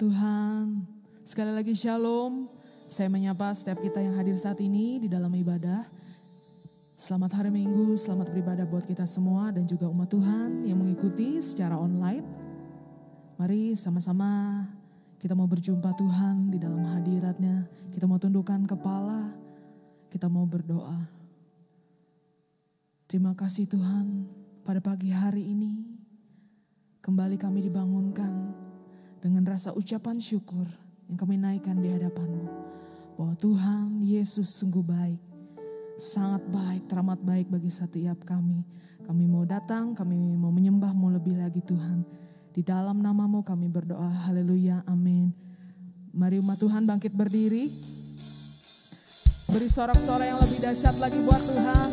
Tuhan. Sekali lagi shalom. Saya menyapa setiap kita yang hadir saat ini di dalam ibadah. Selamat hari Minggu, selamat beribadah buat kita semua dan juga umat Tuhan yang mengikuti secara online. Mari sama-sama kita mau berjumpa Tuhan di dalam hadirat-Nya. Kita mau tundukkan kepala, kita mau berdoa. Terima kasih Tuhan, pada pagi hari ini kembali kami dibangunkan dengan rasa ucapan syukur yang kami naikkan di hadapan-Mu. Bahwa Tuhan Yesus sungguh baik, sangat baik, teramat baik bagi setiap kami. Kami mau datang, kami mau menyembah-Mu lebih lagi Tuhan. Di dalam nama-Mu kami berdoa, haleluya, amin. Mari umat Tuhan bangkit berdiri. Beri sorak-sorai yang lebih dahsyat lagi buat Tuhan.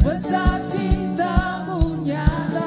Besar cinta-Mu nyata.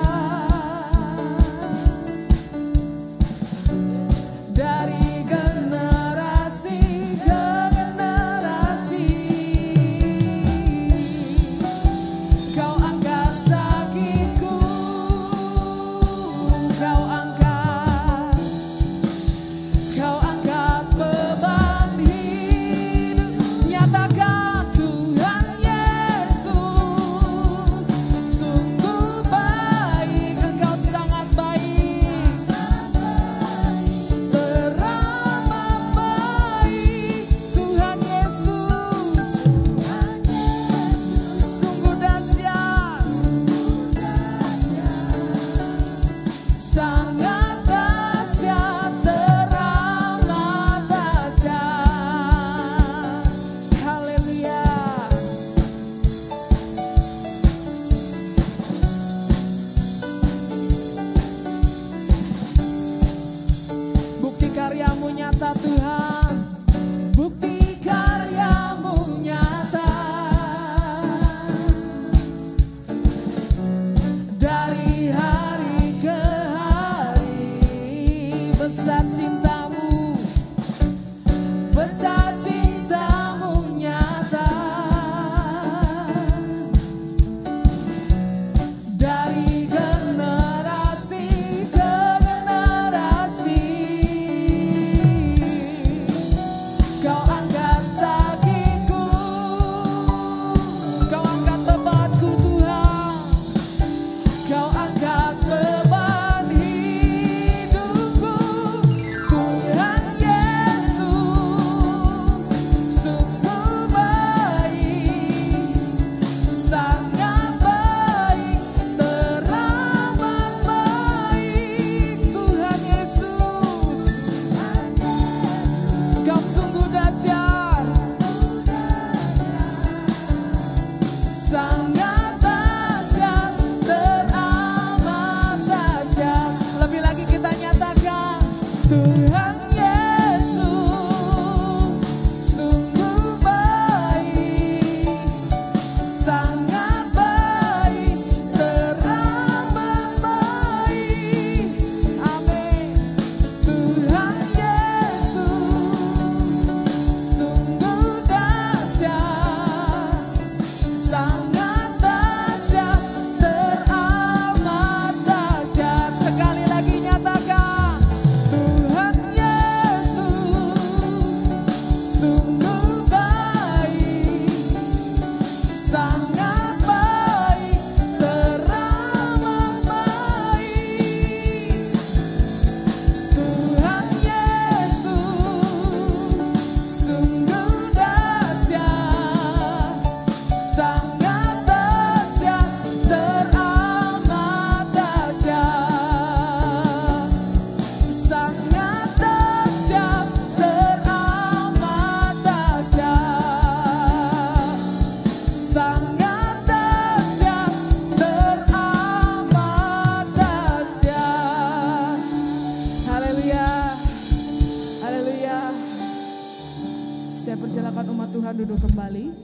silakan duduk kembali.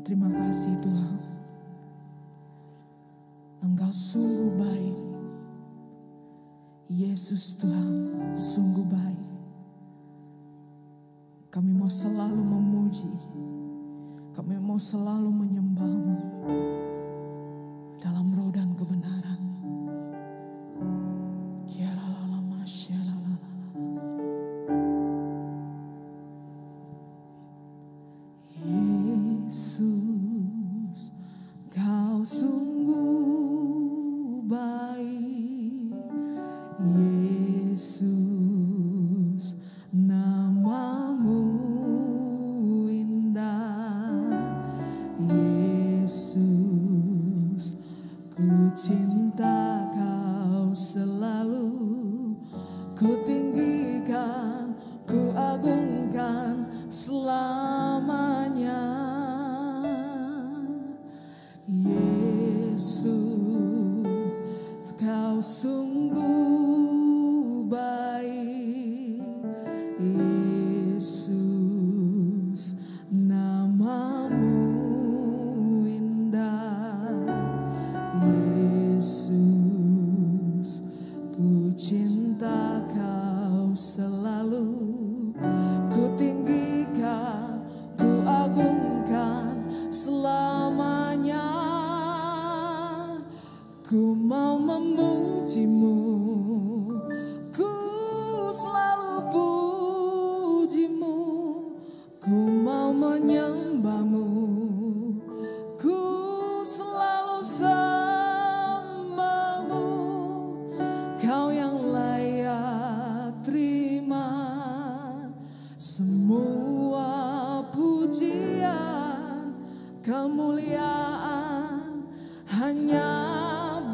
Terima kasih Tuhan. Engkau sungguh baik. Yesus Tuhan sungguh baik. Kami mau selalu memuji. Kami mau selalu menyembah-Mu dalam roh dan kebenaran. Yesus, Kau sungguh baik. Yesus, nama-Mu indah. Yesus, ku cinta Kau selalu. Ku tinggikan, ku agungkan selamanya. Yesus, Kau sungguh baik. Yesus, nama-Mu indah. Yesus, ku cinta Kau selalu. Ku tinggikan, ku agungkan selamanya. Ku mau memuji-Mu, ku selalu puji-Mu. Ku mau menyembah-Mu, ku selalu sembah-Mu. Kau yang layak terima semua pujian, kemuliaan hanya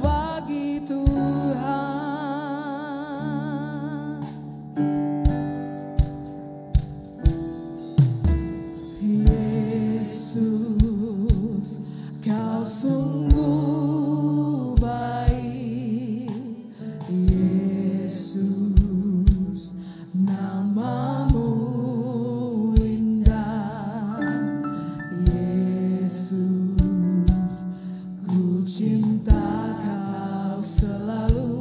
bagi Tuhan. Yesus, Kau sungguh baik. Yesus, nama-Mu indah. Yesus, ku cinta Kau selalu.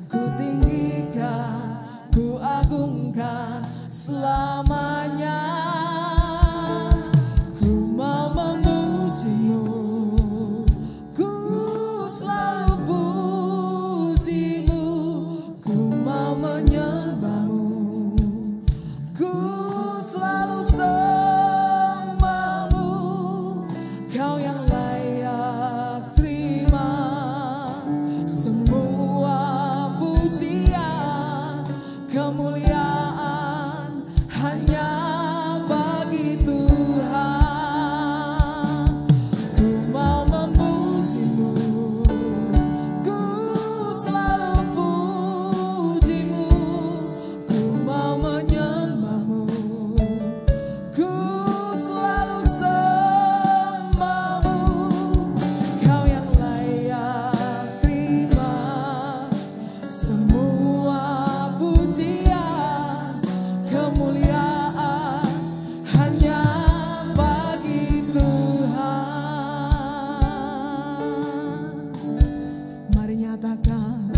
Ku tinggikan, ku agungkan selamanya. Ku mau memuji-Mu, ku selalu puji-Mu. Ku mau menyembah-Mu, ku selalu sembah-Mu. Kau yang layak terima semua pujian, kemuliaan hanya bagi Tuhan. Ku mau memuji-Mu, ku selalu puji-Mu. Ku mau menyembah-Mu, ku selalu sembah-Mu. Kau yang layak terima semua pujian, kemuliaan hanya bagi Tuhan. Mari nyatakan,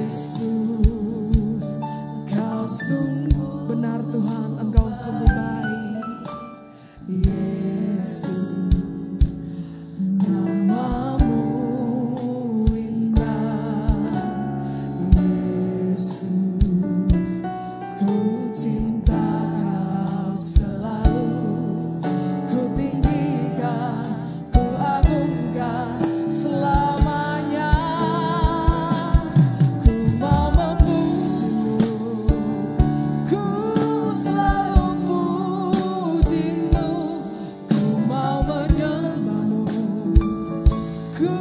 Yesus, Kau sungguh benar Tuhan, Engkau sungguh baik. Yesus, nama-Mu indah. Yesus, ku cinta Kau selalu. Ku tinggikan, ku agungkan selamanya. Ku mau memuji-Mu, ku selalu puji-Mu. Ku mau menyembah-Mu, ku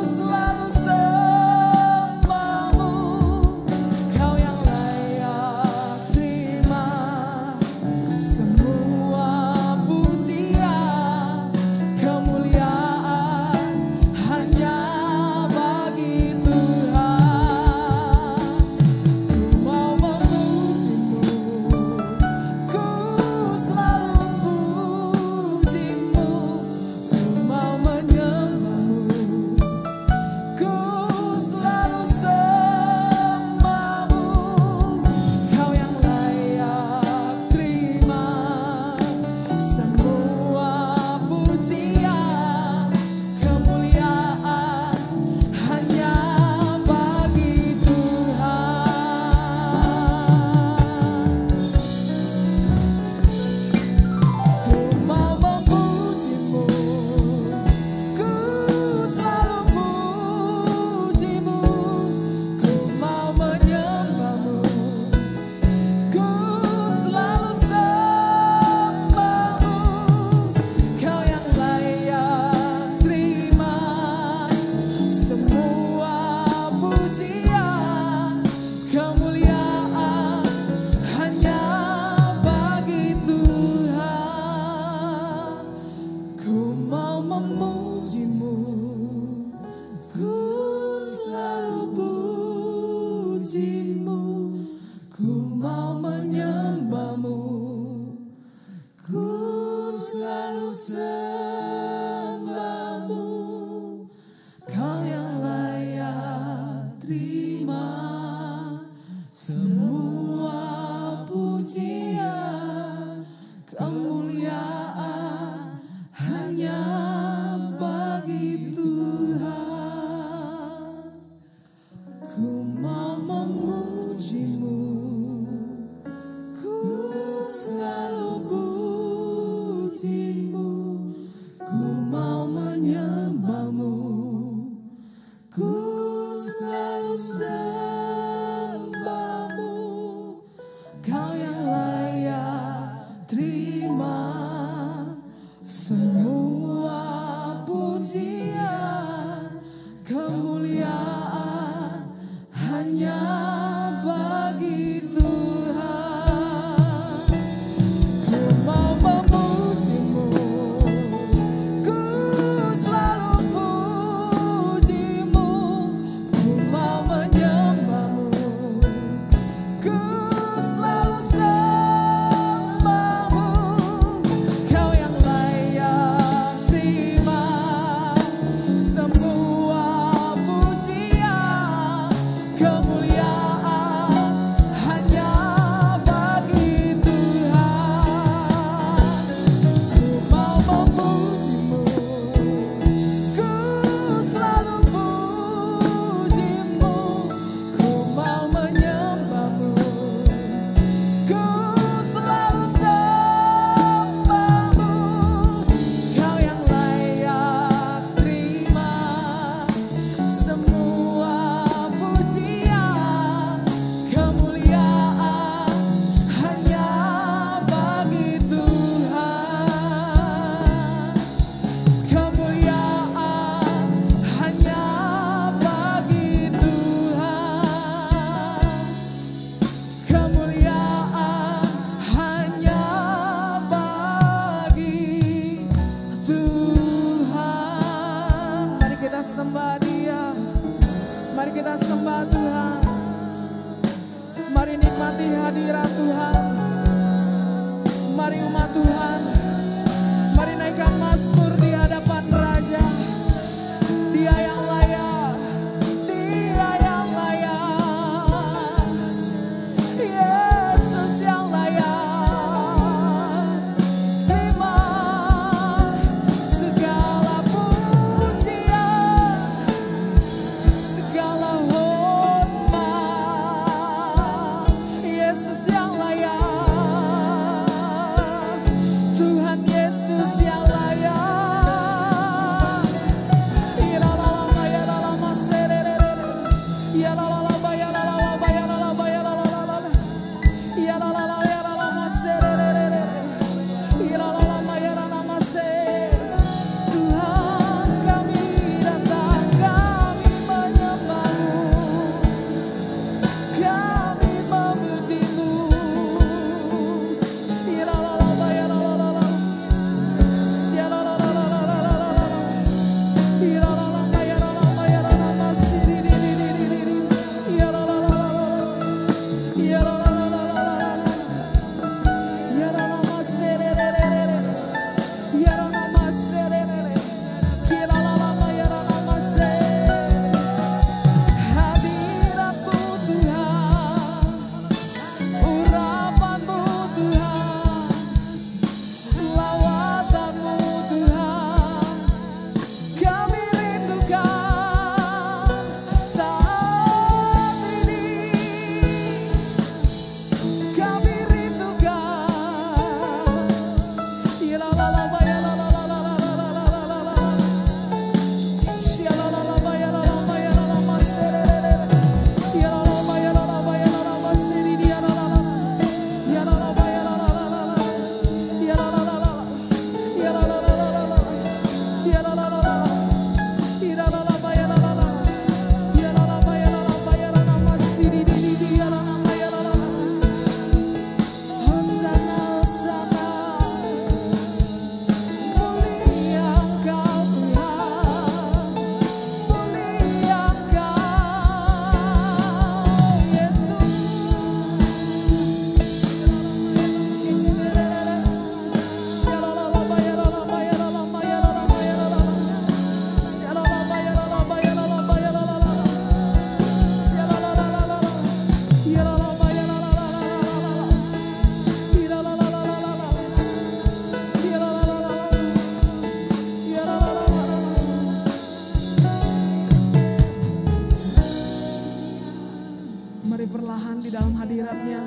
selalu sembah-Mu. Kau yang layak terima semua pujian, kemuliaan hanya bagi Tuhan. terima semua pujian, kemuliaan hanya bagi Tuhan. Ku mau memujimu, ku selalu pujimu, ku mau menyembahmu, ku selalu sembahmu. Kau yang layak terima semua pujian, kemuliaan hanya bagi Tuhan. Ku mau memujimu, ku selalu pujimu, ku mau menyembahmu, ku selalu sembahmu. Kau yang layak terima semua pujian, kemuliaan hanya bagi Tuhan. Kemuliaan hanya bagi Tuhan. Kemuliaan hanya bagi Tuhan. Mari kita sembah Dia, mari kita sembah Tuhan, mari nikmati hadirat Tuhan. Mari umat Tuhan, mari naikkan mazmur di hadapan Raja. Dia yang layak, Dia yang layak, Yesus yang layak. Terima segala pujian, segala hormat. Yesus yang layak, Tuhan Yesus yang layak. Tuhan kami datang, kami menyembahmu, kami memujimu. Hadiratmu Tuhan, urapanmu Tuhan, lawatanmu Tuhan, kami rindukan saat ini, kami rindukan. Mari perlahan di dalam hadiratnya,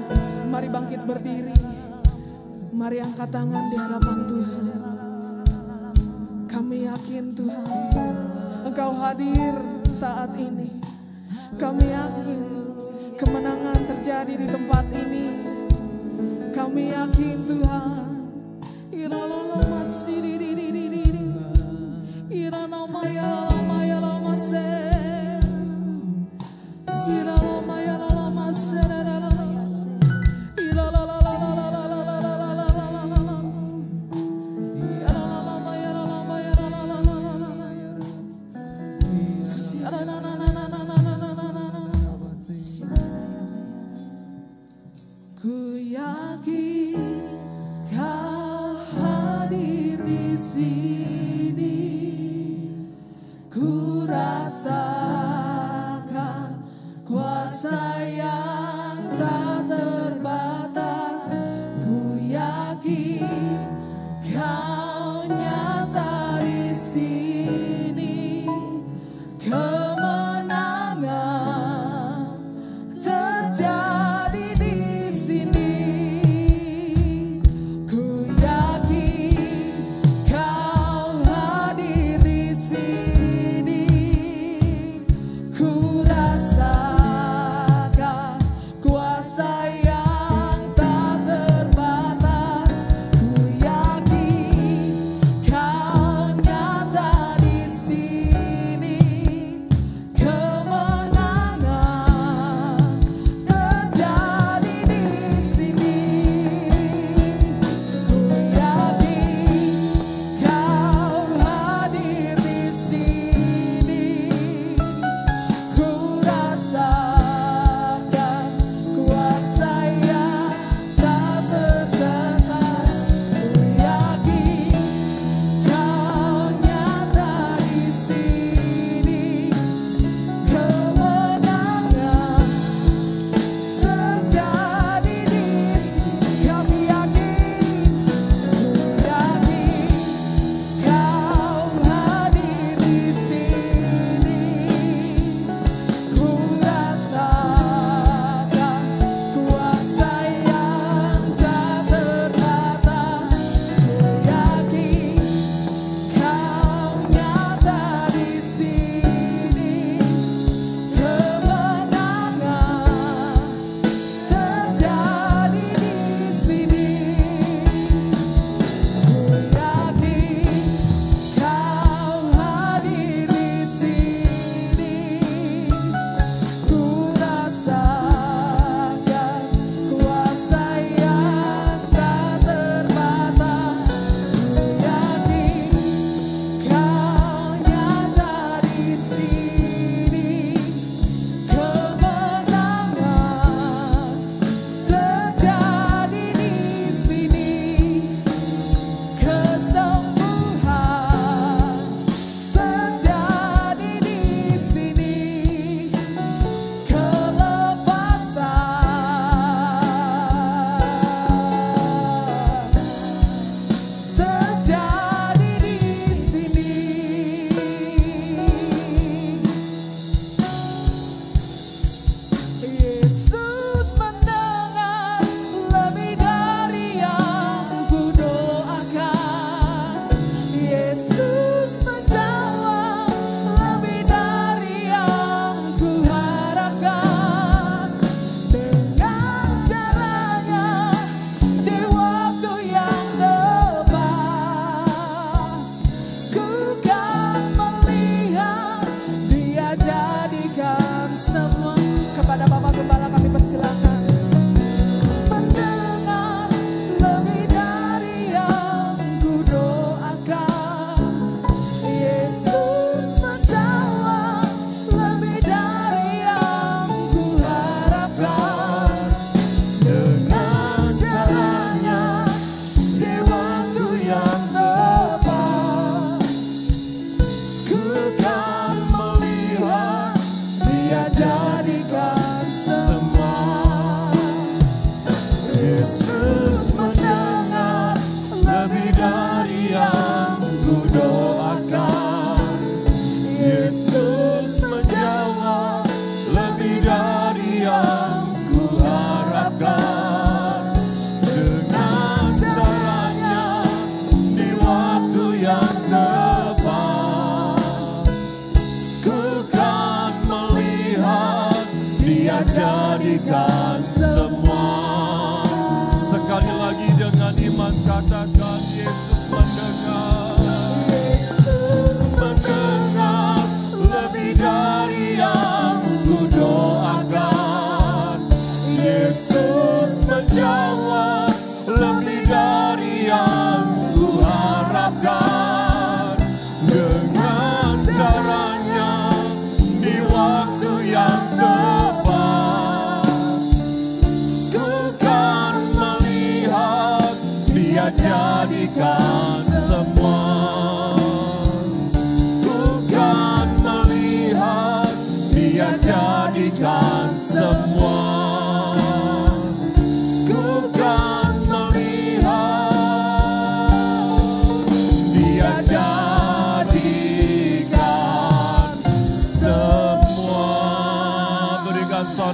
mari bangkit berdiri, mari angkat tangan di hadapan Tuhan. Kami yakin Tuhan, Engkau hadir saat ini. Kami yakin kemenangan terjadi di tempat ini. Kami yakin Tuhan, di sini, ku rasakan kuasa yang tak terbatas. Ku yakin Kau nyata di sini, kemenangan terjadi di sini. Ku yakin Kau hadir di sini, ku rasakan kuasa yang tak terbatas. Ku yakin Kau nyata di sini, kemenangan terjadi di sini. Ku yakin Kau hadir di sini, ku rasakan kuasa yang tak terbatas. Ku yakin Kau nyata di sini, kemenangan terjadi di sini. Kami yakin, ku yakin Kau hadir di sini, ku rasakan kuasa yang tak terbatas. Ku yakin Kau nyata di sini, kemenangan terjadi di sini. Ku yakin Kau hadir di sini, ku rasakan kuasa yang tak terbatas. Ku yakin Kau nyata di sini, kemenangan terjadi di sini. Kesembuhan terjadi di sini, kelepasan terjadi di sini. Yesus mendengar lebih dari yang ku doakan. Yesus menjawab lebih dari yang ku harapkan. Dengan caranya di waktu yang tepat, ku kan melihat Dia jadikan semua. Kepada Bapak Gembala kami persilakan. Mendengar lebih dari yang ku doakan. Yesus menjawab lebih dari yang ku harapkan. Dengan caranya di waktu yang tepat, ku kan melihat Dia jadikan semua. Yesus mendengar lebih dari yang ku doakan. Yesus menjawab lebih dari yang ku harapkan. Dengan caranya di waktu yang tepat, ku kan melihat Dia jadikan semua. Sekali lagi dengan iman katakan, Yesus mendengar. Yesus mendengar lebih dari yang ku doakan. Yesus menjawab lebih dari yang ku harapkan. Dengan caranya di waktu yang tepat, ku kan melihat Dia jadikan semua.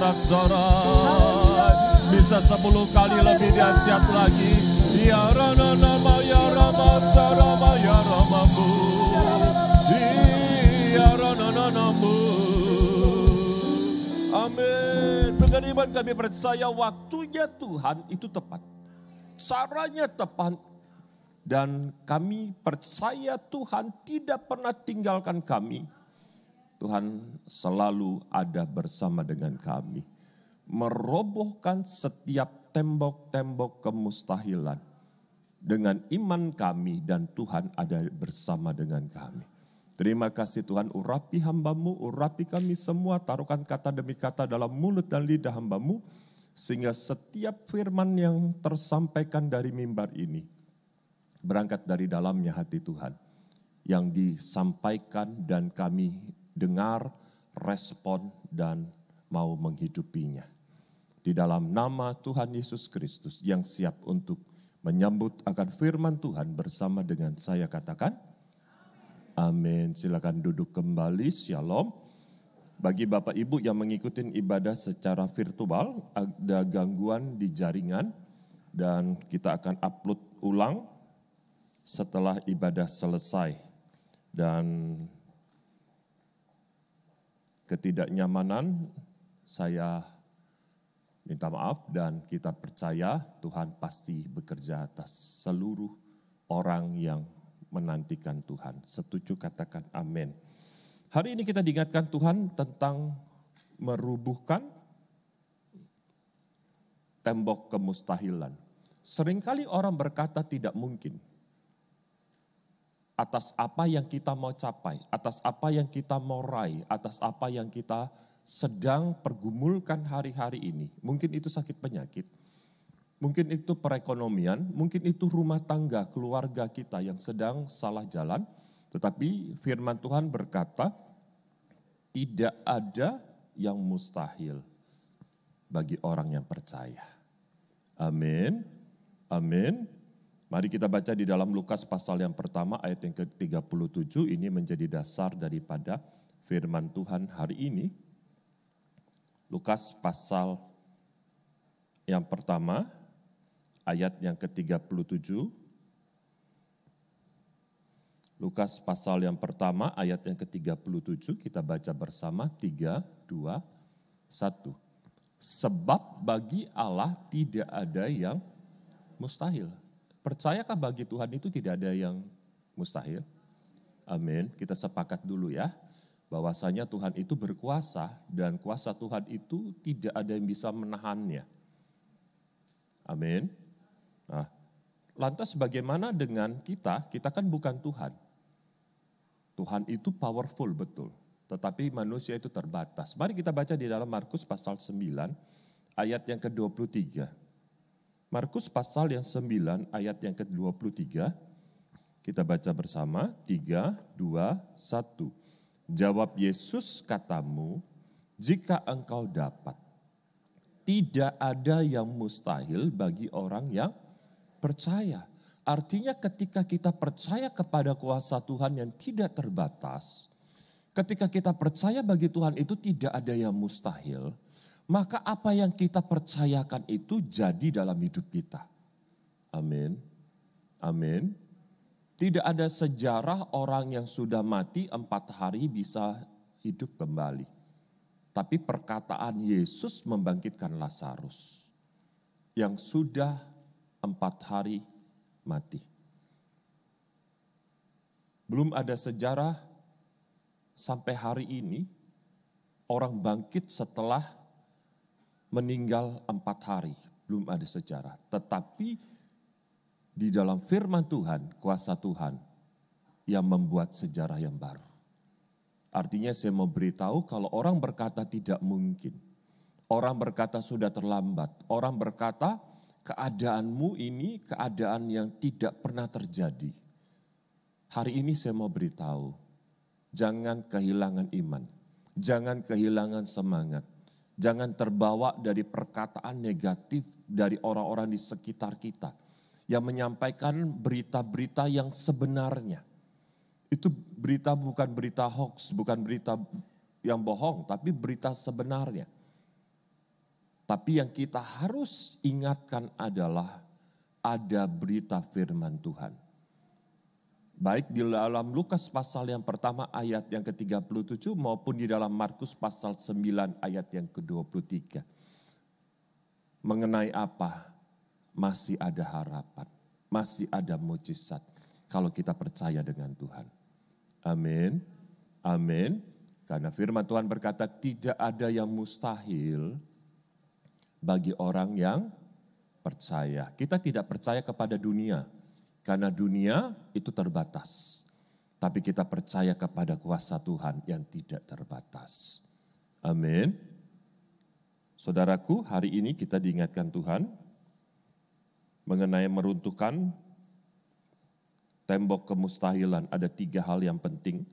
sorak-sorai. Bisa 10 kali lebih dahsyat lagi. Ya Rana nama ya Rama Sarama ya Ramamu. Ya Rana namamu. Amin. Dengan iman kami percaya waktunya Tuhan itu tepat. Caranya tepat. Dan kami percaya Tuhan tidak pernah tinggalkan kami. Tuhan selalu ada bersama dengan kami. Merobohkan setiap tembok-tembok kemustahilan. Dengan iman kami dan Tuhan ada bersama dengan kami. Terima kasih Tuhan, urapi hamba-Mu, urapi kami semua, taruhkan kata demi kata dalam mulut dan lidah hamba-Mu. Sehingga setiap firman yang tersampaikan dari mimbar ini, berangkat dari dalamnya hati Tuhan, yang disampaikan dan kami dengar, respon dan mau menghidupinya. Di dalam nama Tuhan Yesus Kristus yang siap untuk menyambut akan firman Tuhan bersama dengan saya katakan, amin. Silakan duduk kembali, shalom. Bagi Bapak Ibu yang mengikuti ibadah secara virtual, ada gangguan di jaringan dan kita akan upload ulang setelah ibadah selesai. Dan ketidaknyamanan saya minta maaf dan kita percaya Tuhan pasti bekerja atas seluruh orang yang menantikan Tuhan. Setuju katakan amin. Hari ini kita diingatkan Tuhan tentang merubuhkan tembok kemustahilan. Seringkali orang berkata tidak mungkin. Atas apa yang kita mau capai, atas apa yang kita mau raih, atas apa yang kita sedang pergumulkan hari-hari ini. Mungkin itu sakit penyakit, mungkin itu perekonomian, mungkin itu rumah tangga, keluarga kita yang sedang salah jalan. Tetapi firman Tuhan berkata, tidak ada yang mustahil bagi orang yang percaya. Amin, amin. Mari kita baca di dalam Lukas pasal yang pertama ayat yang ke-37, ini menjadi dasar daripada firman Tuhan hari ini. Lukas pasal yang pertama ayat yang ke-37. Lukas pasal yang pertama ayat yang ke-37, kita baca bersama 3, 2, 1. Sebab bagi Allah tidak ada yang mustahil. Percayakah bagi Tuhan itu tidak ada yang mustahil? Amin. Kita sepakat dulu ya, bahwasanya Tuhan itu berkuasa dan kuasa Tuhan itu tidak ada yang bisa menahannya. Amin. Nah, lantas bagaimana dengan kita? Kita kan bukan Tuhan. Tuhan itu powerful betul, tetapi manusia itu terbatas. Mari kita baca di dalam Markus pasal 9 ayat yang ke-23. Markus pasal yang 9 ayat yang ke-23, kita baca bersama, 3, 2, 1. Jawab Yesus katamu, jika engkau dapat, tidak ada yang mustahil bagi orang yang percaya. Artinya ketika kita percaya kepada kuasa Tuhan yang tidak terbatas, ketika kita percaya bagi Tuhan itu tidak ada yang mustahil, maka apa yang kita percayakan itu jadi dalam hidup kita. Amin. Amin. Tidak ada sejarah orang yang sudah mati 4 hari bisa hidup kembali. Tapi perkataan Yesus membangkitkan Lazarus yang sudah 4 hari mati. Belum ada sejarah sampai hari ini orang bangkit setelah meninggal 4 hari, belum ada sejarah. Tetapi di dalam firman Tuhan, kuasa Tuhan yang membuat sejarah yang baru. Artinya saya mau beritahu kalau orang berkata tidak mungkin, orang berkata sudah terlambat, orang berkata keadaanmu ini keadaan yang tidak pernah terjadi. Hari ini saya mau beritahu, jangan kehilangan iman, jangan kehilangan semangat. Jangan terbawa dari perkataan negatif dari orang-orang di sekitar kita yang menyampaikan berita-berita yang sebenarnya. Itu berita bukan berita hoax, bukan berita yang bohong, tapi berita sebenarnya. Tapi yang kita harus ingatkan adalah ada berita firman Tuhan. Baik di dalam Lukas pasal yang pertama ayat yang ke-37 maupun di dalam Markus pasal 9 ayat yang ke-23. Mengenai apa? Masih ada harapan, masih ada mujizat kalau kita percaya dengan Tuhan. Amin, amin. Karena firman Tuhan berkata tidak ada yang mustahil bagi orang yang percaya. Kita tidak percaya kepada dunia, karena dunia itu terbatas. Tapi kita percaya kepada kuasa Tuhan yang tidak terbatas. Amin. Saudaraku, hari ini kita diingatkan Tuhan mengenai meruntuhkan tembok kemustahilan. Ada 3 hal yang penting.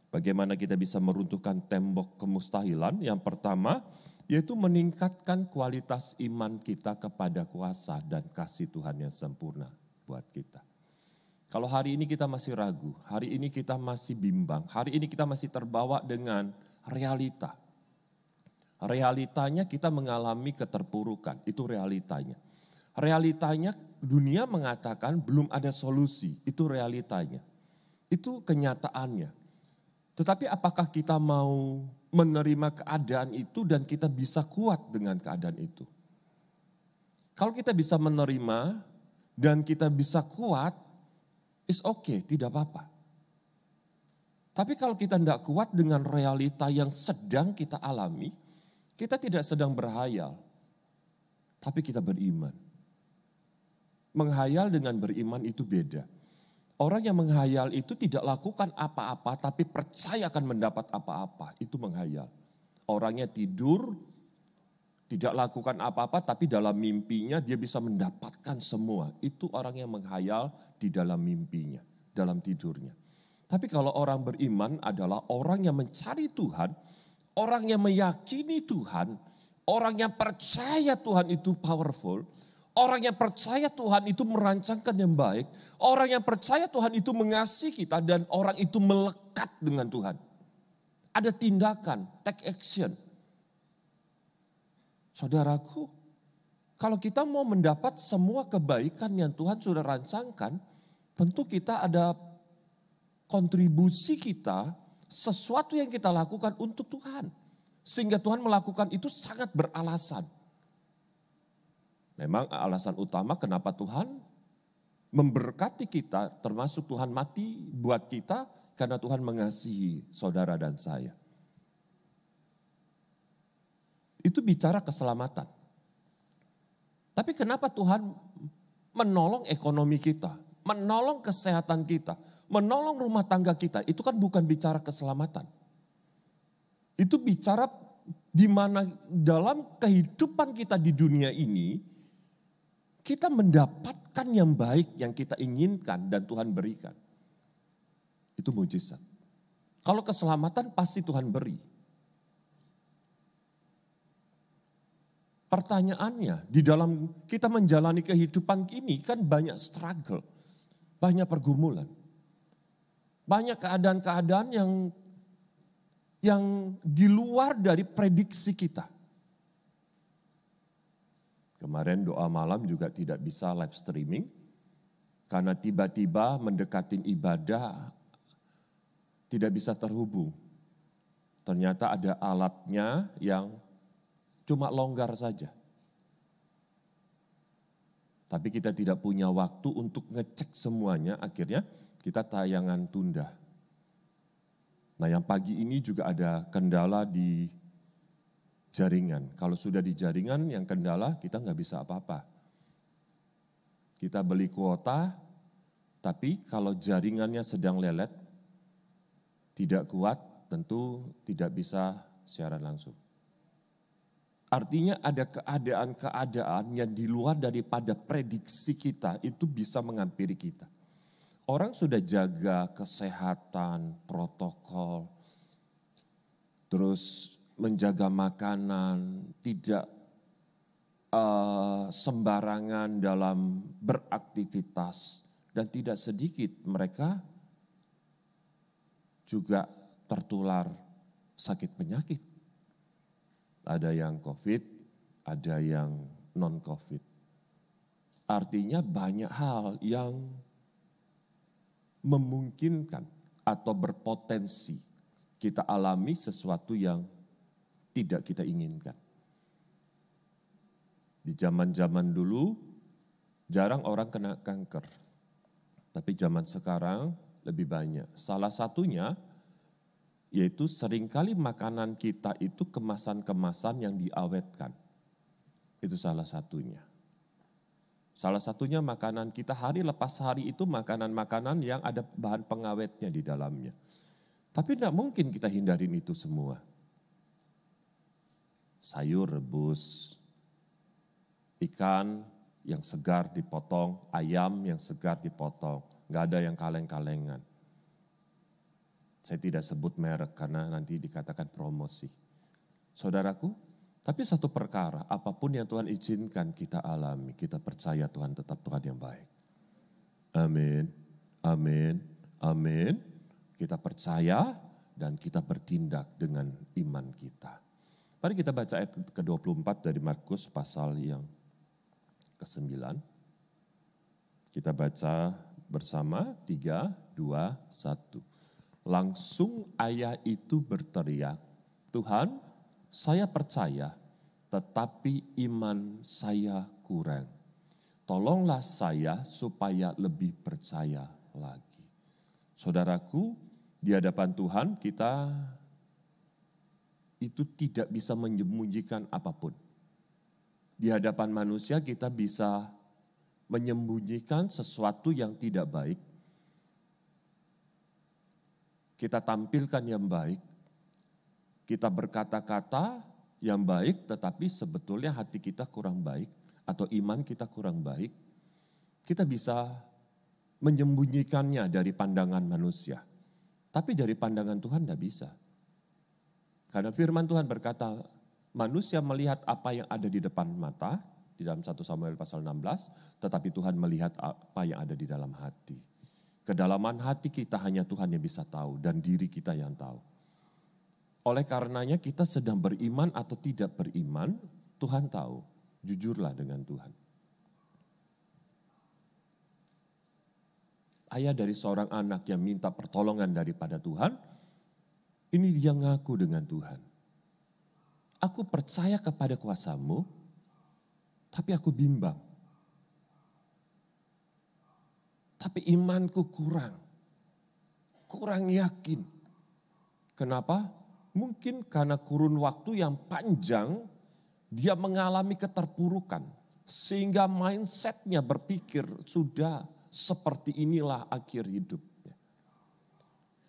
Bagaimana kita bisa meruntuhkan tembok kemustahilan? Yang pertama, yaitu meningkatkan kualitas iman kita kepada kuasa dan kasih Tuhan yang sempurna buat kita. Kalau hari ini kita masih ragu, hari ini kita masih bimbang, hari ini kita masih terbawa dengan realita. Realitanya kita mengalami keterpurukan, itu realitanya. Realitanya dunia mengatakan belum ada solusi, itu realitanya. Itu kenyataannya. Tetapi apakah kita mau menerima keadaan itu dan kita bisa kuat dengan keadaan itu? Kalau kita bisa menerima dan kita bisa kuat, it's okay, tidak apa-apa. Tapi kalau kita tidak kuat dengan realita yang sedang kita alami, kita tidak sedang berhayal, tapi kita beriman. Menghayal dengan beriman itu beda. Orang yang menghayal itu tidak lakukan apa-apa tapi percaya akan mendapat apa-apa. Itu menghayal. Orangnya tidur, tidak lakukan apa-apa tapi dalam mimpinya dia bisa mendapatkan semua. Itu orang yang menghayal di dalam mimpinya, dalam tidurnya. Tapi kalau orang beriman adalah orang yang mencari Tuhan, orang yang meyakini Tuhan, orang yang percaya Tuhan itu powerful. Orang yang percaya Tuhan itu merancangkan yang baik. Orang yang percaya Tuhan itu mengasihi kita dan orang itu melekat dengan Tuhan. Ada tindakan, take action. Saudaraku, kalau kita mau mendapat semua kebaikan yang Tuhan sudah rancangkan, tentu kita ada kontribusi kita, sesuatu yang kita lakukan untuk Tuhan. Sehingga Tuhan melakukan itu sangat beralasan. Memang alasan utama kenapa Tuhan memberkati kita, termasuk Tuhan mati buat kita, karena Tuhan mengasihi saudara dan saya. Itu bicara keselamatan. Tapi kenapa Tuhan menolong ekonomi kita, menolong kesehatan kita, menolong rumah tangga kita, itu kan bukan bicara keselamatan. Itu bicara di mana dalam kehidupan kita di dunia ini, kita mendapatkan yang baik yang kita inginkan dan Tuhan berikan. Itu mujizat. Kalau keselamatan pasti Tuhan beri. Pertanyaannya, di dalam kita menjalani kehidupan ini kan banyak struggle, banyak pergumulan. Banyak keadaan-keadaan yang di luar dari prediksi kita. Kemarin doa malam juga tidak bisa live streaming karena tiba-tiba mendekatin ibadah tidak bisa terhubung. Ternyata ada alatnya yang cuma longgar saja. Tapi kita tidak punya waktu untuk ngecek semuanya, akhirnya kita tayangan tunda. Nah yang pagi ini juga ada kendala di jaringan. Kalau sudah di jaringan yang kendala kita nggak bisa apa-apa. Kita beli kuota, tapi kalau jaringannya sedang lelet, tidak kuat, tentu tidak bisa siaran langsung. Artinya ada keadaan-keadaan yang di luar daripada prediksi kita itu bisa menghampiri kita. Orang sudah jaga kesehatan, protokol, terus menjaga makanan, tidak sembarangan dalam beraktivitas. Dan tidak sedikit mereka juga tertular sakit penyakit. Ada yang COVID, ada yang non-COVID. Artinya banyak hal yang memungkinkan atau berpotensi kita alami sesuatu yang tidak kita inginkan. Di zaman-zaman dulu jarang orang kena kanker, tapi zaman sekarang lebih banyak. Salah satunya yaitu seringkali makanan kita itu kemasan-kemasan yang diawetkan. Itu salah satunya. Salah satunya makanan kita hari lepas hari itu makanan-makanan yang ada bahan pengawetnya di dalamnya. Tapi tidak mungkin kita hindarin itu semua. Sayur rebus, ikan yang segar dipotong, ayam yang segar dipotong. Nggak ada yang kaleng-kalengan. Saya tidak sebut merek karena nanti dikatakan promosi. Saudaraku, tapi satu perkara, apapun yang Tuhan izinkan kita alami, kita percaya Tuhan tetap Tuhan yang baik. Amin, amin, amin. Kita percaya dan kita bertindak dengan iman kita. Mari kita baca ayat ke-24 dari Markus pasal yang ke-9. Kita baca bersama 3, 2, 1. Langsung ayah itu berteriak, Tuhan, saya percaya, tetapi iman saya kurang. Tolonglah saya supaya lebih percaya lagi. Saudaraku, di hadapan Tuhan kita itu tidak bisa menyembunyikan apapun. Di hadapan manusia kita bisa menyembunyikan sesuatu yang tidak baik. Kita tampilkan yang baik, kita berkata-kata yang baik, tetapi sebetulnya hati kita kurang baik atau iman kita kurang baik. Kita bisa menyembunyikannya dari pandangan manusia. Tapi dari pandangan Tuhan tidak bisa. Karena firman Tuhan berkata, manusia melihat apa yang ada di depan mata, di dalam 1 Samuel pasal 16, tetapi Tuhan melihat apa yang ada di dalam hati. Kedalaman hati kita hanya Tuhan yang bisa tahu dan diri kita yang tahu. Oleh karenanya kita sedang beriman atau tidak beriman, Tuhan tahu. Jujurlah dengan Tuhan. Ayah dari seorang anak yang minta pertolongan daripada Tuhan, ini dia ngaku dengan Tuhan. Aku percaya kepada kuasa-Mu, tapi aku bimbang. Tapi imanku kurang yakin. Kenapa? Mungkin karena kurun waktu yang panjang dia mengalami keterpurukan. Sehingga mindsetnya berpikir sudah seperti inilah akhir hidupnya.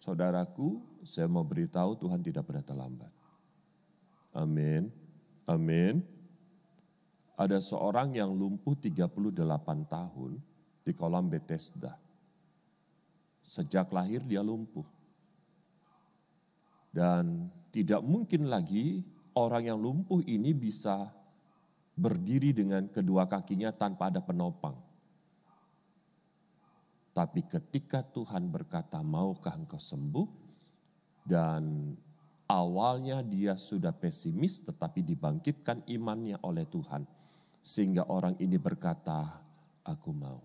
Saudaraku, saya mau beritahu Tuhan tidak pernah terlambat. Amin, amin. Ada seorang yang lumpuh 38 tahun di kolam Bethesda. Sejak lahir dia lumpuh. Dan tidak mungkin lagi orang yang lumpuh ini bisa berdiri dengan kedua kakinya tanpa ada penopang. Tapi ketika Tuhan berkata, maukah engkau sembuh? Dan awalnya dia sudah pesimis tetapi dibangkitkan imannya oleh Tuhan. Sehingga orang ini berkata, aku mau.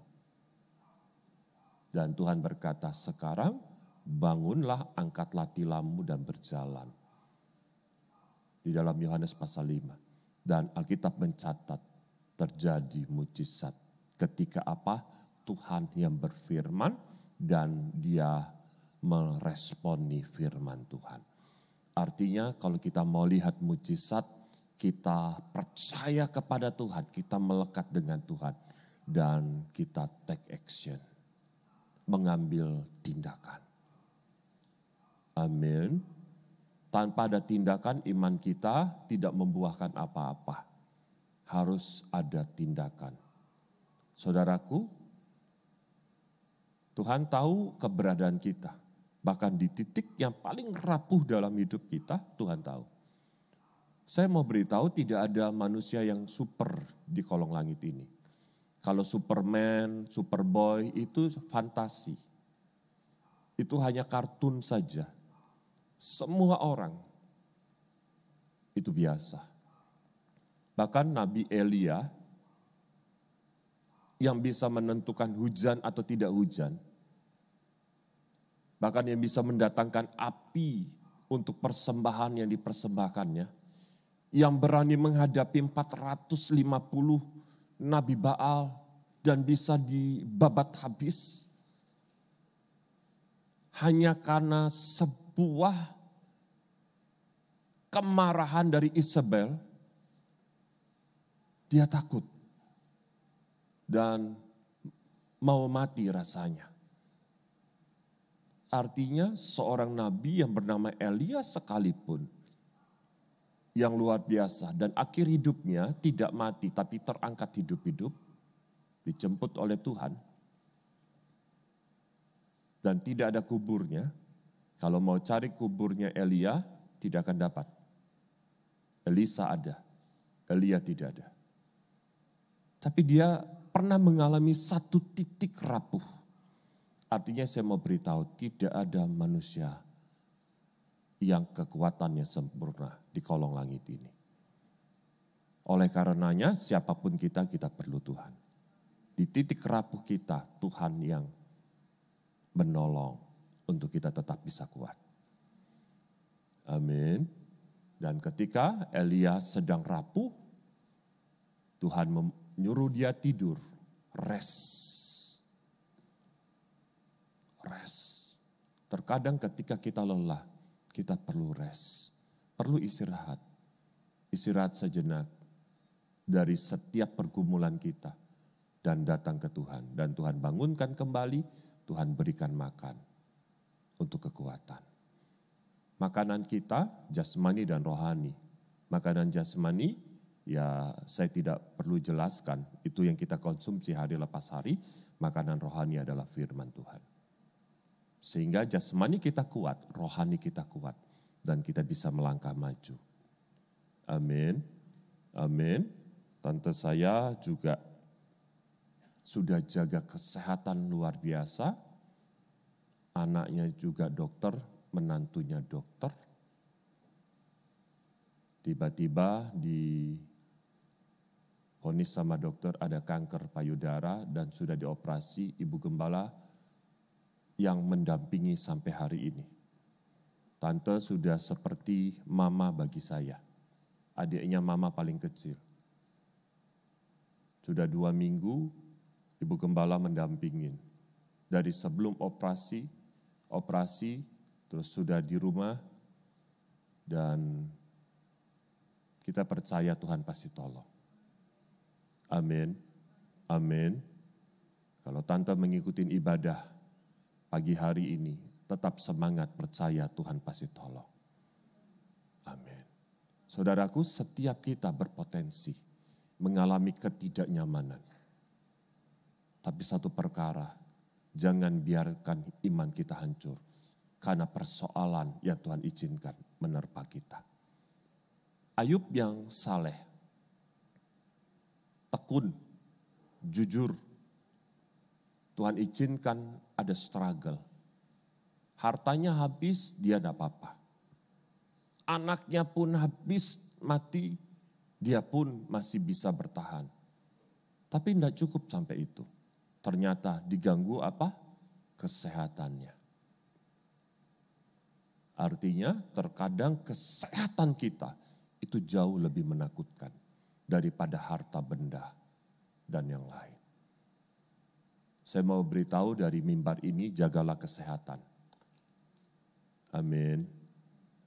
Dan Tuhan berkata, sekarang bangunlah, angkatlah tilammu dan berjalan. Di dalam Yohanes pasal 5. Dan Alkitab mencatat terjadi mujizat. Ketika apa? Tuhan yang berfirman dan dia meresponi firman Tuhan. Artinya kalau kita mau lihat mujizat, kita percaya kepada Tuhan, kita melekat dengan Tuhan. Dan kita take action. Mengambil tindakan. Amin. Tanpa ada tindakan iman kita tidak membuahkan apa-apa. Harus ada tindakan. Saudaraku, Tuhan tahu keberadaan kita. Bahkan di titik yang paling rapuh dalam hidup kita, Tuhan tahu. Saya mau beritahu tidak ada manusia yang super di kolong langit ini. Kalau Superman, Superboy itu fantasi. Itu hanya kartun saja. Semua orang itu biasa. Bahkan Nabi Elia yang bisa menentukan hujan atau tidak hujan, bahkan yang bisa mendatangkan api untuk persembahan yang dipersembahkannya, yang berani menghadapi 450 Nabi Baal dan bisa dibabat habis, hanya karena sebuah kemarahan dari Isabel, dia takut dan mau mati rasanya. Artinya seorang nabi yang bernama Elia sekalipun, yang luar biasa dan akhir hidupnya tidak mati tapi terangkat hidup-hidup, dijemput oleh Tuhan, dan tidak ada kuburnya. Kalau mau cari kuburnya Elia, tidak akan dapat. Elisa ada, Elia tidak ada. Tapi dia pernah mengalami satu titik rapuh. Artinya saya mau beritahu, tidak ada manusia yang kekuatannya sempurna di kolong langit ini. Oleh karenanya siapapun kita perlu Tuhan. Di titik rapuh kita, Tuhan yang menolong untuk kita tetap bisa kuat. Amin. Dan ketika Elia sedang rapuh, Tuhan menyuruh dia tidur, rest. Terkadang ketika kita lelah, kita perlu rest, perlu istirahat. Istirahat sejenak dari setiap pergumulan kita dan datang ke Tuhan. Dan Tuhan bangunkan kembali, Tuhan berikan makan untuk kekuatan. Makanan kita jasmani dan rohani. Makanan jasmani ya saya tidak perlu jelaskan, itu yang kita konsumsi hari lepas hari. Makanan rohani adalah firman Tuhan. Sehingga jasmani kita kuat, rohani kita kuat, dan kita bisa melangkah maju. Amin. Amin. Tante saya juga sudah jaga kesehatan luar biasa. Anaknya juga dokter, menantunya dokter. Tiba-tiba divonis sama dokter ada kanker payudara dan sudah dioperasi. Ibu gembala yang mendampingi sampai hari ini. Tante sudah seperti mama bagi saya. Adiknya mama paling kecil. Sudah 2 minggu Ibu Gembala mendampingin. Dari sebelum operasi, terus sudah di rumah, dan kita percaya Tuhan pasti tolong. Amin, amin. Kalau Tante mengikuti ibadah pagi hari ini, tetap semangat percaya Tuhan pasti tolong. Amin. Saudaraku, setiap kita berpotensi mengalami ketidaknyamanan. Tapi satu perkara, jangan biarkan iman kita hancur karena persoalan yang Tuhan izinkan menerpa kita. Ayub yang saleh, tekun, jujur, Tuhan izinkan ada struggle. Hartanya habis, dia tidak apa-apa. Anaknya pun habis, mati, dia pun masih bisa bertahan. Tapi tidak cukup sampai itu. Ternyata diganggu apa? Kesehatannya. Artinya terkadang kesehatan kita itu jauh lebih menakutkan daripada harta benda dan yang lain. Saya mau beritahu dari mimbar ini, jagalah kesehatan. Amin.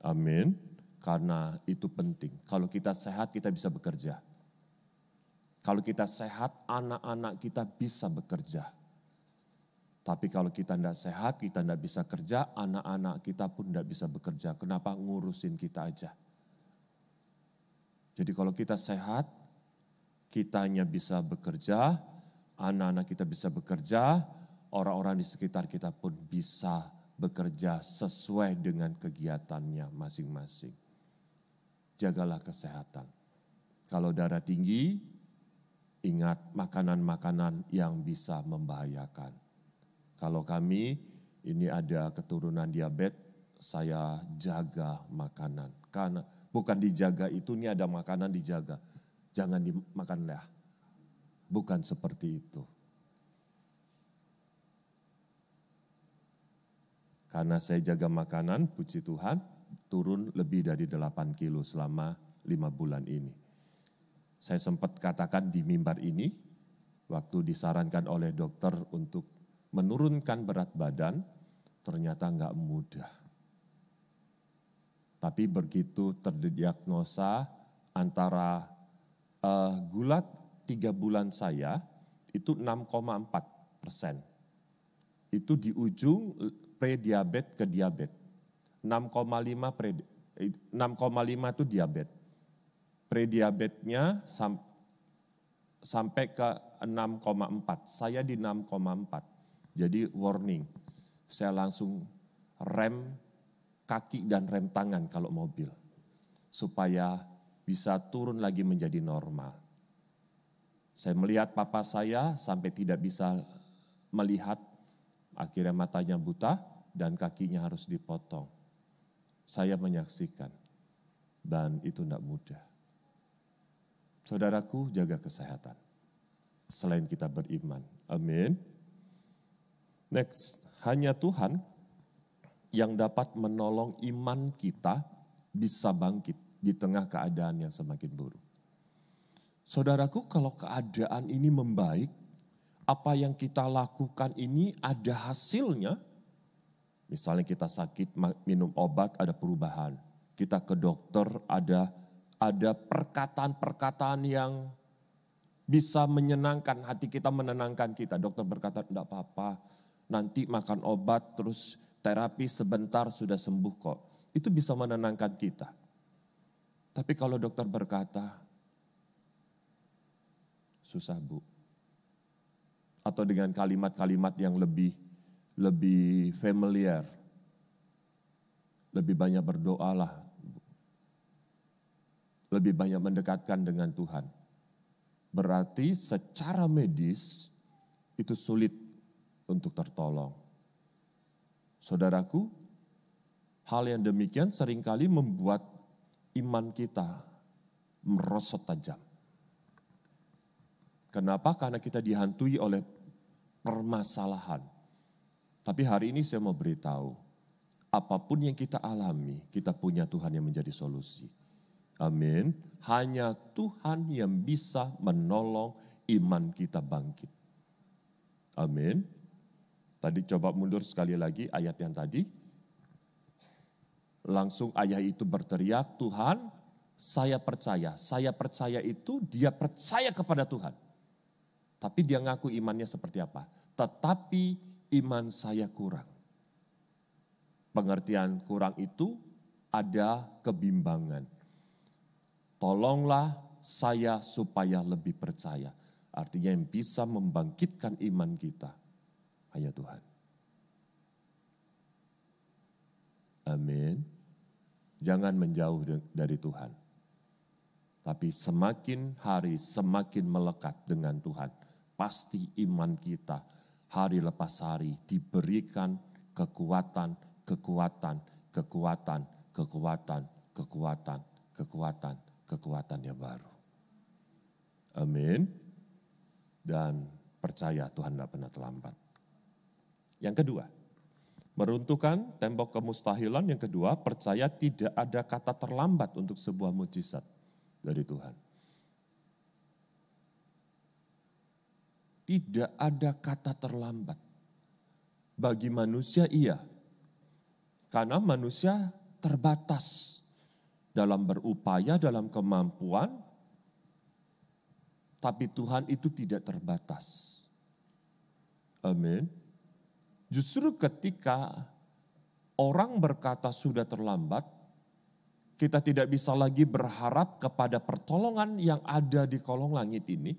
Amin. Karena itu penting. Kalau kita sehat, kita bisa bekerja. Kalau kita sehat, anak-anak kita bisa bekerja. Tapi kalau kita tidak sehat, kita tidak bisa kerja, anak-anak kita pun tidak bisa bekerja. Kenapa? Ngurusin kita aja. Jadi kalau kita sehat, kitanya bisa bekerja, anak-anak kita bisa bekerja, orang-orang di sekitar kita pun bisa bekerja sesuai dengan kegiatannya masing-masing. Jagalah kesehatan. Kalau darah tinggi, ingat makanan-makanan yang bisa membahayakan. Kalau kami ini ada keturunan diabetes, saya jaga makanan. Karena bukan dijaga itu, ini ada makanan dijaga. jangan dimakanlah. Bukan seperti itu. Karena saya jaga makanan, puji Tuhan, turun lebih dari 8 kilo selama 5 bulan ini. Saya sempat katakan di mimbar ini, waktu disarankan oleh dokter untuk menurunkan berat badan, ternyata enggak mudah. Tapi begitu terdiagnosa antara gula 3 bulan saya itu 6,4%. Itu di ujung prediabetes ke diabetes. 6,5 itu diabetes. Prediabetesnya sampai ke 6,4. Saya di 6,4. Jadi warning. Saya langsung rem kaki dan rem tangan kalau mobil. Supaya bisa turun lagi menjadi normal. Saya melihat papa saya sampai tidak bisa melihat, akhirnya matanya buta dan kakinya harus dipotong. Saya menyaksikan dan itu tidak mudah. Saudaraku, jaga kesehatan. Selain kita beriman. Amin. Next, hanya Tuhan yang dapat menolong iman kita bisa bangkit di tengah keadaan yang semakin buruk. Saudaraku, kalau keadaan ini membaik, apa yang kita lakukan ini ada hasilnya. Misalnya kita sakit, minum obat, ada perubahan. Kita ke dokter, ada perkataan-perkataan yang bisa menyenangkan hati kita, menenangkan kita. Dokter berkata, enggak apa-apa, nanti makan obat, terus terapi sebentar sudah sembuh kok. Itu bisa menenangkan kita. Tapi kalau dokter berkata, susah bu. Atau dengan kalimat-kalimat yang lebih familiar. Lebih banyak berdoalah. Lebih banyak mendekatkan dengan Tuhan. Berarti secara medis itu sulit untuk tertolong. Saudaraku, hal yang demikian seringkali membuat iman kita merosot tajam. Kenapa? Karena kita dihantui oleh permasalahan. Tapi hari ini saya mau beritahu, apapun yang kita alami, kita punya Tuhan yang menjadi solusi. Amin. Hanya Tuhan yang bisa menolong iman kita bangkit. Amin. Tadi coba mundur sekali lagi ayat yang tadi. Langsung ayah itu berteriak, Tuhan saya percaya. Saya percaya itu dia percaya kepada Tuhan. Tapi dia ngaku imannya seperti apa? Tetapi iman saya kurang. Pengertian kurang itu ada kebimbangan. Tolonglah saya supaya lebih percaya. Artinya yang bisa membangkitkan iman kita hanya Tuhan. Amin. Jangan menjauh dari Tuhan. Tapi semakin hari semakin melekat dengan Tuhan. Pasti iman kita hari lepas hari diberikan kekuatan yang baru. Amin. Dan percaya Tuhan tidak pernah terlambat. Yang kedua, meruntuhkan tembok kemustahilan. Yang kedua, percaya tidak ada kata terlambat untuk sebuah mujizat dari Tuhan. Tidak ada kata terlambat. Bagi manusia iya. Karena manusia terbatas dalam berupaya, dalam kemampuan. Tapi Tuhan itu tidak terbatas. Amin. Justru ketika orang berkata sudah terlambat, kita tidak bisa lagi berharap kepada pertolongan yang ada di kolong langit ini.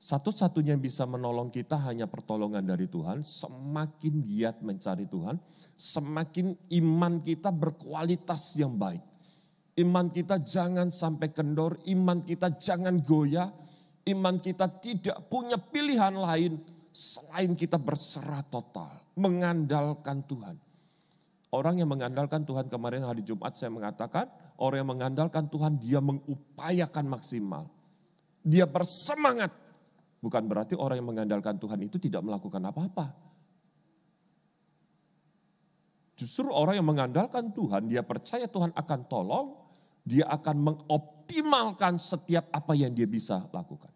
Satu-satunya yang bisa menolong kita hanya pertolongan dari Tuhan. Semakin giat mencari Tuhan, semakin iman kita berkualitas yang baik. Iman kita jangan sampai kendor, iman kita jangan goyah, iman kita tidak punya pilihan lain selain kita berserah total, mengandalkan Tuhan. Orang yang mengandalkan Tuhan, kemarin hari Jumat saya mengatakan, orang yang mengandalkan Tuhan dia mengupayakan maksimal. Dia bersemangat. Bukan berarti orang yang mengandalkan Tuhan itu tidak melakukan apa-apa. Justru orang yang mengandalkan Tuhan, dia percaya Tuhan akan tolong, dia akan mengoptimalkan setiap apa yang dia bisa lakukan.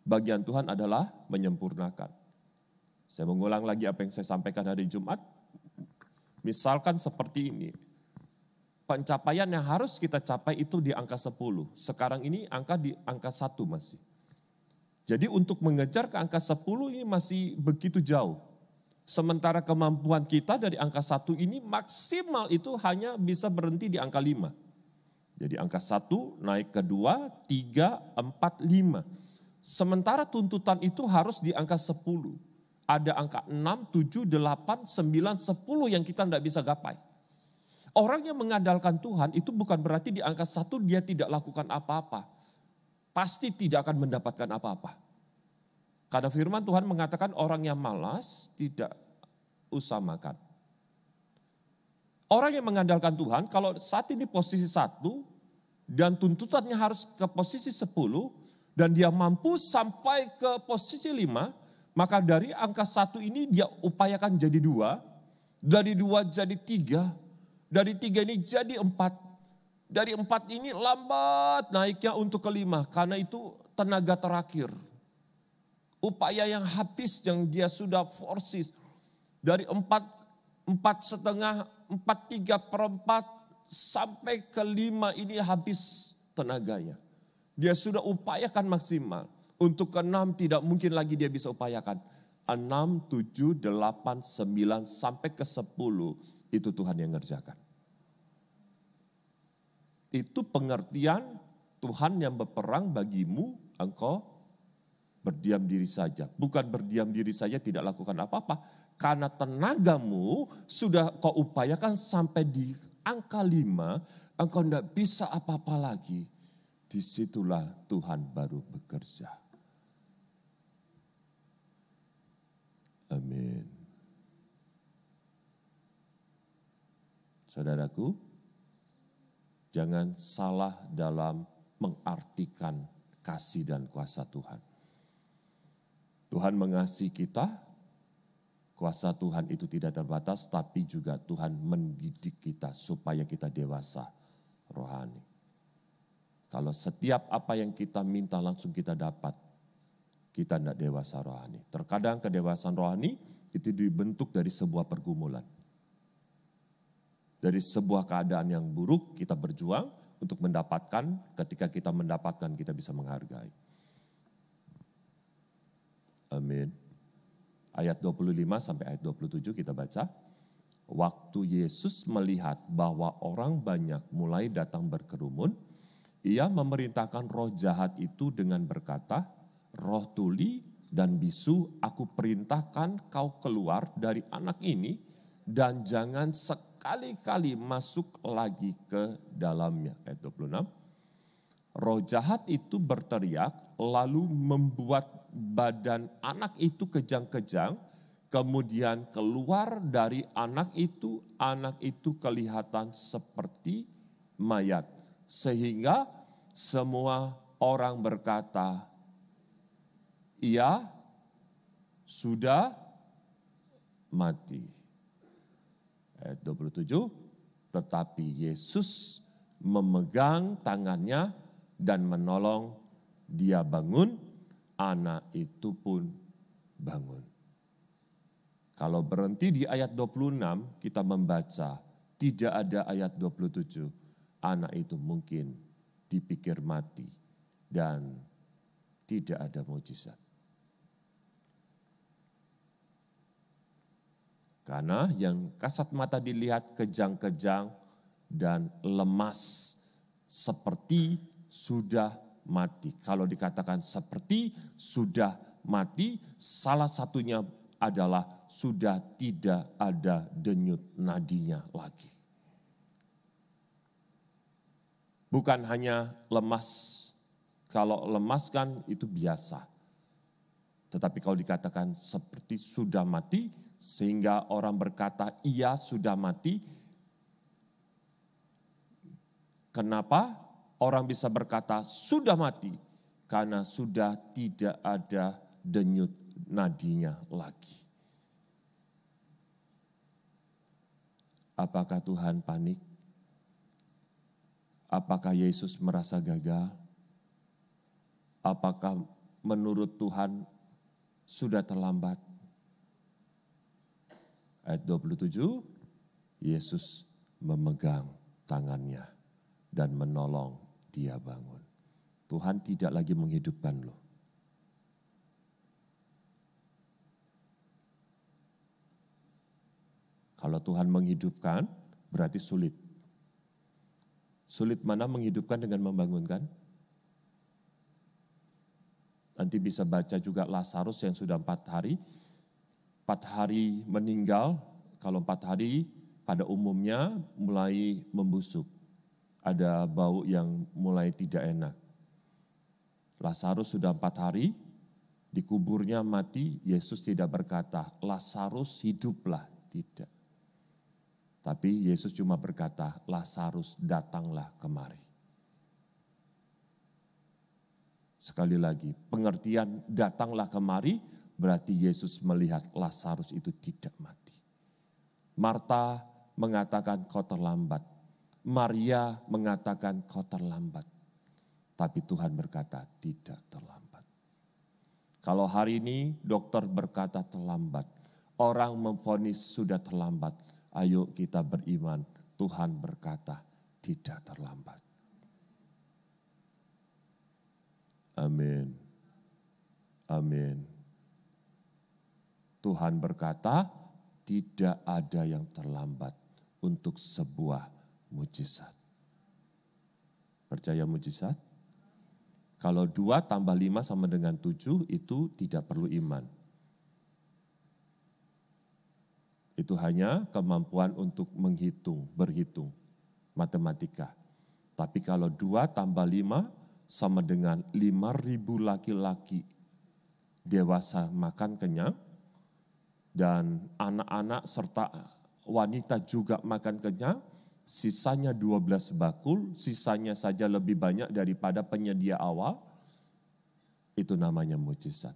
Bagian Tuhan adalah menyempurnakan. Saya mengulang lagi apa yang saya sampaikan hari Jumat. Misalkan seperti ini, pencapaian yang harus kita capai itu di angka 10. Sekarang ini di angka 1 masih. Jadi untuk mengejar ke angka 10 ini masih begitu jauh. Sementara kemampuan kita dari angka 1 ini maksimal itu hanya bisa berhenti di angka 5. Jadi angka 1 naik ke 2, 3, 4, 5. Sementara tuntutan itu harus di angka 10. Ada angka 6, 7, 8, 9, 10 yang kita tidak bisa gapai. Orang yang mengandalkan Tuhan itu bukan berarti di angka 1 dia tidak lakukan apa-apa. Pasti tidak akan mendapatkan apa-apa. Karena firman Tuhan mengatakan orang yang malas tidak usah makan. Orang yang mengandalkan Tuhan kalau saat ini posisi 1 dan tuntutannya harus ke posisi 10 dan dia mampu sampai ke posisi 5, maka dari angka 1 ini dia upayakan jadi 2, dari 2 jadi 3, dari 3 ini jadi 4, dari 4 ini lambat naiknya untuk ke 5, karena itu tenaga terakhir. Upaya yang habis yang dia sudah forsis, dari 4,5, 4/3/4 sampai ke 5 ini habis tenaganya. Dia sudah upayakan maksimal. Untuk ke-6 tidak mungkin lagi dia bisa upayakan. 6, 7, 8, 9 sampai ke 10 itu Tuhan yang ngerjakan. Itu pengertian Tuhan yang berperang bagimu, engkau berdiam diri saja. Bukan berdiam diri saja tidak lakukan apa-apa. Karena tenagamu sudah kau upayakan sampai di angka 5, engkau tidak bisa apa-apa lagi. Disitulah Tuhan baru bekerja. Amin. Saudaraku, jangan salah dalam mengartikan kasih dan kuasa Tuhan. Tuhan mengasihi kita, kuasa Tuhan itu tidak terbatas, tapi juga Tuhan mendidik kita supaya kita dewasa rohani. Kalau setiap apa yang kita minta langsung kita dapat, kita tidak dewasa rohani. Terkadang kedewasaan rohani itu dibentuk dari sebuah pergumulan. Dari sebuah keadaan yang buruk kita berjuang untuk mendapatkan, ketika kita mendapatkan kita bisa menghargai. Amin. Ayat 25 sampai ayat 27 kita baca. Waktu Yesus melihat bahwa orang banyak mulai datang berkerumun, ia memerintahkan roh jahat itu dengan berkata, roh tuli dan bisu, aku perintahkan kau keluar dari anak ini dan jangan sekali-kali masuk lagi ke dalamnya. Ayat 26. Roh jahat itu berteriak lalu membuat badan anak itu kejang-kejang, kemudian keluar dari anak itu kelihatan seperti mayat. Sehingga semua orang berkata, ia sudah mati. Ayat 27, tetapi Yesus memegang tangannya dan menolong dia bangun, anak itu pun bangun. Kalau berhenti di ayat 26, kita membaca, tidak ada ayat 27, anak itu mungkin dipikir mati dan tidak ada mujizat. Karena yang kasat mata dilihat kejang-kejang dan lemas seperti sudah mati. Kalau dikatakan seperti sudah mati, salah satunya adalah sudah tidak ada denyut nadinya lagi. Bukan hanya lemas, kalau lemas kan itu biasa. Tetapi kalau dikatakan seperti sudah mati, sehingga orang berkata ia sudah mati. Kenapa orang bisa berkata sudah mati? Karena sudah tidak ada denyut nadinya lagi. Apakah Tuhan panik? Apakah Yesus merasa gagal? Apakah menurut Tuhan sudah terlambat? Ayat 27, Yesus memegang tangannya dan menolong dia bangun. Tuhan tidak lagi menghidupkan lo. Kalau Tuhan menghidupkan, berarti sulit. Sulit mana menghidupkan dengan membangunkan? Nanti bisa baca juga Lazarus yang sudah 4 hari. 4 hari meninggal, kalau 4 hari pada umumnya mulai membusuk. Ada bau yang mulai tidak enak. Lazarus sudah 4 hari, dikuburnya mati, Yesus tidak berkata, Lazarus hiduplah, tidak. Tapi Yesus cuma berkata, Lazarus datanglah kemari. Sekali lagi, pengertian datanglah kemari berarti Yesus melihat Lazarus itu tidak mati. Marta mengatakan kau terlambat. Maria mengatakan kau terlambat. Tapi Tuhan berkata tidak terlambat. Kalau hari ini dokter berkata terlambat, orang memvonis sudah terlambat, ayo kita beriman, Tuhan berkata tidak terlambat. Amin. Amin. Tuhan berkata tidak ada yang terlambat untuk sebuah mujizat. Percaya mujizat? Kalau 2 tambah 5 sama dengan 7 itu tidak perlu iman. Itu hanya kemampuan untuk menghitung, berhitung, matematika. Tapi kalau 2 tambah 5 sama dengan 5.000 laki-laki dewasa makan kenyang, dan anak-anak serta wanita juga makan kenyang, sisanya 12 bakul, sisanya saja lebih banyak daripada penyedia awal, itu namanya mujizat.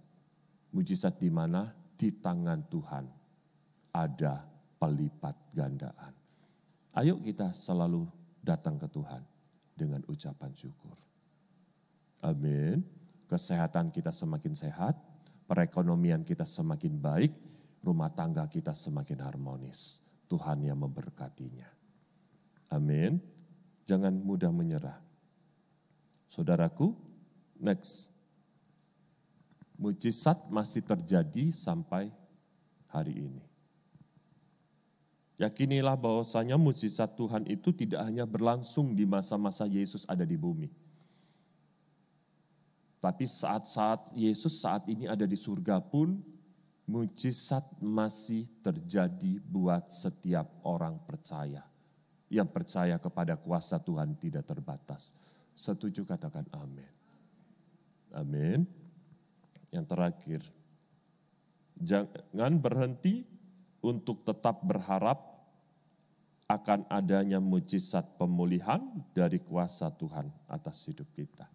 Mujizat di mana? Di tangan Tuhan ada pelipat gandaan. Ayo kita selalu datang ke Tuhan dengan ucapan syukur. Amin. Kesehatan kita semakin sehat, perekonomian kita semakin baik, rumah tangga kita semakin harmonis. Tuhan yang memberkatinya. Amin. Jangan mudah menyerah. Saudaraku, next. Mujizat masih terjadi sampai hari ini. Yakinilah bahwasanya mujizat Tuhan itu tidak hanya berlangsung di masa-masa Yesus ada di bumi. Tapi saat-saat Yesus saat ini ada di surga pun, mujizat masih terjadi buat setiap orang percaya. Yang percaya kepada kuasa Tuhan tidak terbatas. Setuju katakan amin. Amin. Yang terakhir, jangan berhenti untuk tetap berharap akan adanya mujizat pemulihan dari kuasa Tuhan atas hidup kita.